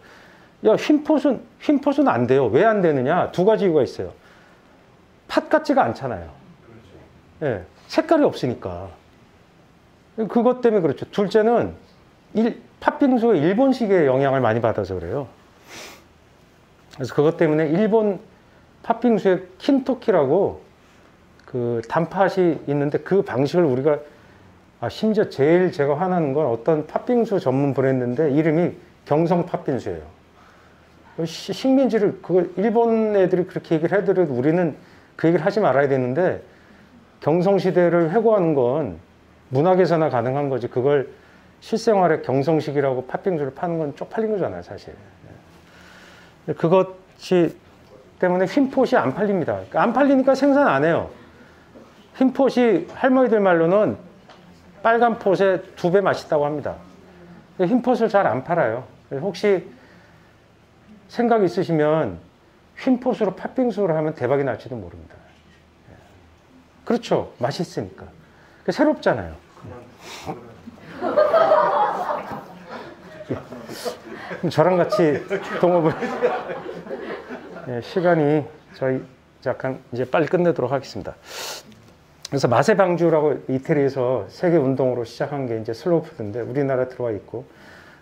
야, 휜폿은 안 돼요. 왜 안 되느냐? 두 가지 이유가 있어요. 팥 같지가 않잖아요. 예, 색깔이 없으니까. 그것 때문에 그렇죠. 둘째는 팥빙수가 일본식의 영향을 많이 받아서 그래요. 그래서 그것 때문에 일본 팥빙수에 킨토키라고 그 단팥이 있는데 그 방식을 우리가 심지어 제일 제가 화나는 건 어떤 팥빙수 전문 브랜드인데 이름이 경성 팥빙수예요. 식민지를 그걸 일본 애들이 그렇게 얘기를 해더라도 우리는 그 얘기를 하지 말아야 되는데 경성시대를 회고하는 건 문학에서나 가능한 거지 그걸 실생활에 경성식이라고 팥빙수를 파는 건 쪽팔린 거잖아요, 사실. 그것이 때문에 휜폿이 안 팔립니다. 안 팔리니까 생산 안 해요. 휜폿이 할머니들 말로는 빨간 폿의 2배 맛있다고 합니다. 휜폿을 잘 안 팔아요. 혹시 생각 있으시면 휜폿으로 팥빙수를 하면 대박이 날지도 모릅니다. 그렇죠. 맛있으니까. 새롭잖아요. 저랑 같이 동업을 시간이 저희 약간 이제 빨리 끝내도록 하겠습니다. 그래서 맛의 방주라고 이태리에서 세계 운동으로 시작한 게 이제 슬로우 푸드인데 우리나라에 들어와 있고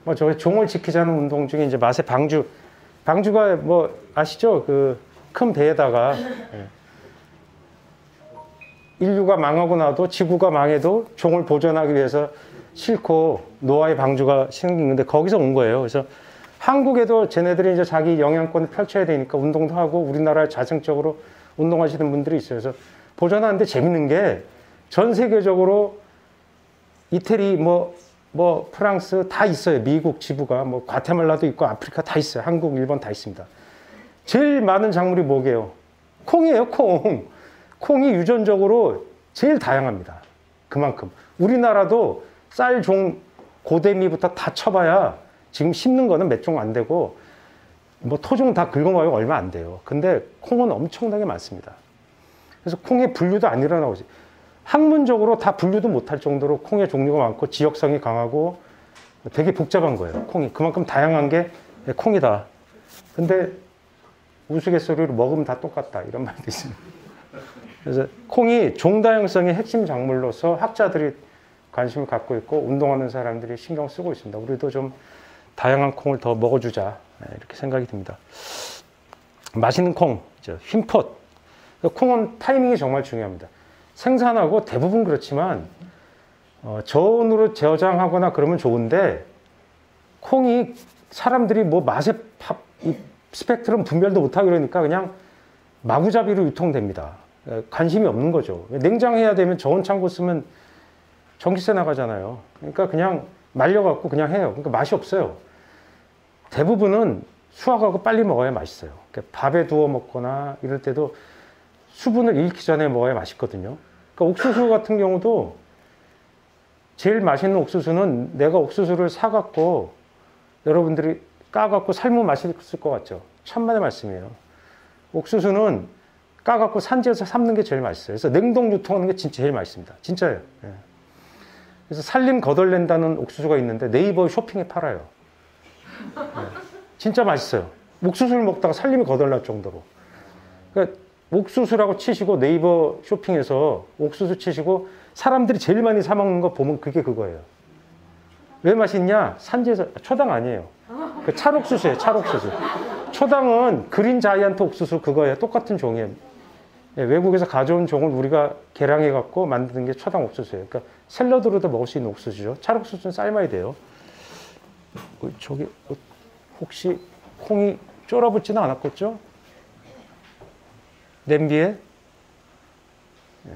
뭐 저희 종을 지키자는 운동 중에 이제 맛의 방주가 뭐 아시죠? 그 큰 배에다가 인류가 망하고 나도 지구가 망해도 종을 보존하기 위해서 싣고 노아의 방주가 생기는데 거기서 온 거예요. 그래서 한국에도 쟤네들이 이제 자기 영향권을 펼쳐야 되니까 운동도 하고 우리나라에 자생적으로 운동하시는 분들이 있어요. 그래서 보존하는데 재밌는 게 전 세계적으로 이태리 뭐 프랑스 다 있어요. 미국 지부가 뭐 과테말라도 있고 아프리카 다 있어요. 한국, 일본 다 있습니다. 제일 많은 작물이 뭐게요? 콩이에요, 콩. 콩이 유전적으로 제일 다양합니다. 그만큼. 우리나라도 쌀 종 고대미부터 다 쳐봐야 지금 심는 거는 몇 종 안 되고 뭐 토종 다 긁어먹어야 얼마 안 돼요. 근데 콩은 엄청나게 많습니다. 그래서 콩의 분류도 안 일어나고 있어요. 학문적으로 다 분류도 못할 정도로 콩의 종류가 많고 지역성이 강하고 되게 복잡한 거예요. 콩이. 그만큼 다양한 게 콩이다. 근데 우스갯소리로 먹으면 다 똑같다. 이런 말도 있습니다. 그래서 콩이 종다양성의 핵심 작물로서 학자들이 관심을 갖고 있고 운동하는 사람들이 신경 쓰고 있습니다. 우리도 좀 다양한 콩을 더 먹어주자 이렇게 생각이 듭니다. 맛있는 콩, 휜폿. 콩은 타이밍이 정말 중요합니다. 생산하고 대부분 그렇지만 저온으로 저장하거나 그러면 좋은데 콩이 사람들이 뭐 맛의 스펙트럼 분별도 못하고 그러니까 그냥 마구잡이로 유통됩니다. 관심이 없는 거죠. 냉장해야 되면 저온 창고 쓰면 전기세 나가잖아요. 그러니까 그냥 말려갖고 그냥 해요. 그러니까 맛이 없어요. 대부분은 수확하고 빨리 먹어야 맛있어요. 그러니까 밥에 두어 먹거나 이럴 때도 수분을 잃기 전에 먹어야 맛있거든요. 그러니까 옥수수 같은 경우도 제일 맛있는 옥수수는 내가 옥수수를 사갖고 여러분들이 까갖고 삶으면 맛있을 것 같죠. 천만의 말씀이에요. 옥수수는 까갖고 산지에서 삶는 게 제일 맛있어요. 그래서 냉동 유통하는 게 진짜 제일 맛있습니다. 진짜예요. 예. 그래서 살림 거덜낸다는 옥수수가 있는데 네이버 쇼핑에 팔아요. 예. 진짜 맛있어요. 옥수수를 먹다가 살림이 거덜날 정도로. 그러니까 옥수수라고 치시고 네이버 쇼핑에서 옥수수 치시고 사람들이 제일 많이 사 먹는 거 보면 그게 그거예요. 왜 맛있냐? 산지에서 초당 아니에요. 그 찰옥수수예요. 찰옥수수. 초당은 그린 자이언트 옥수수 그거예요. 똑같은 종이에요. 예, 외국에서 가져온 종을 우리가 개량해 갖고 만드는 게 초당 옥수수예요. 그러니까 샐러드로도 먹을 수 있는 옥수수죠. 찰옥수수는 삶아야 돼요. 저기 혹시 콩이 쫄아붙지는 않았겠죠? 냄비에? 예.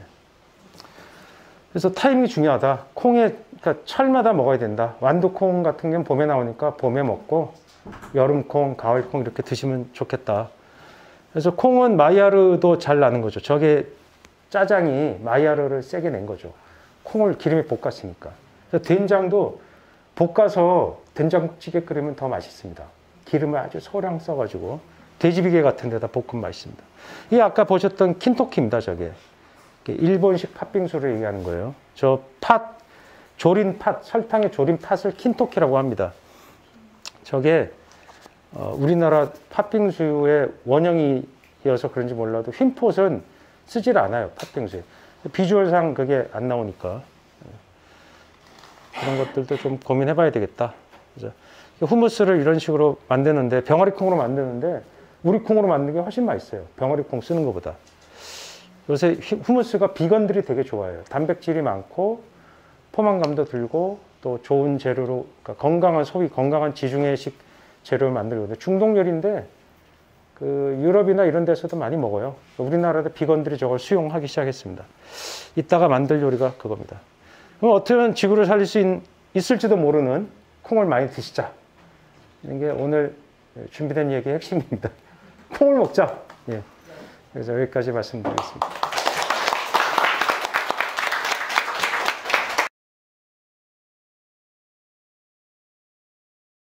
그래서 타이밍이 중요하다. 콩에 그러니까 철마다 먹어야 된다. 완두콩 같은 경우는 봄에 나오니까 봄에 먹고 여름콩, 가을콩 이렇게 드시면 좋겠다. 그래서 콩은 마이야르도 잘 나는 거죠. 저게 짜장이 마이야르를 세게 낸 거죠. 콩을 기름에 볶았으니까. 그래서 된장도 볶아서 된장찌개 끓이면 더 맛있습니다. 기름을 아주 소량 써가지고 돼지비계 같은 데다 볶으면 맛있습니다. 이 아까 보셨던 킨토키입니다. 저게 일본식 팥빙수를 얘기하는 거예요. 저 팥, 조린 팥, 설탕에 조린 팥을 킨토키라고 합니다. 저게 우리나라 팥빙수의 원형이어서 그런지 몰라도 휜폿은 쓰질 않아요. 팥빙수에. 비주얼상 그게 안 나오니까 그런 것들도 좀 고민해 봐야 되겠다. 그죠? 후무스를 이런 식으로 만드는데 병아리 콩으로 만드는데 우리 콩으로 만드는 게 훨씬 맛있어요. 병아리 콩 쓰는 것보다. 요새 후무스가 비건들이 되게 좋아해요. 단백질이 많고 포만감도 들고 또 좋은 재료로 그러니까 건강한 소비, 건강한 지중해식 재료를 만들거든요. 중동 요리인데 그 유럽이나 이런 데서도 많이 먹어요. 우리나라도 비건들이 저걸 수용하기 시작했습니다. 이따가 만들 요리가 그겁니다. 그럼 어떻게 하면 지구를 살릴 수 있을지도 모르는 콩을 많이 드시자. 이게 오늘 준비된 얘기의 핵심입니다. 콩을 먹자. 예. 그래서 여기까지 말씀드리겠습니다.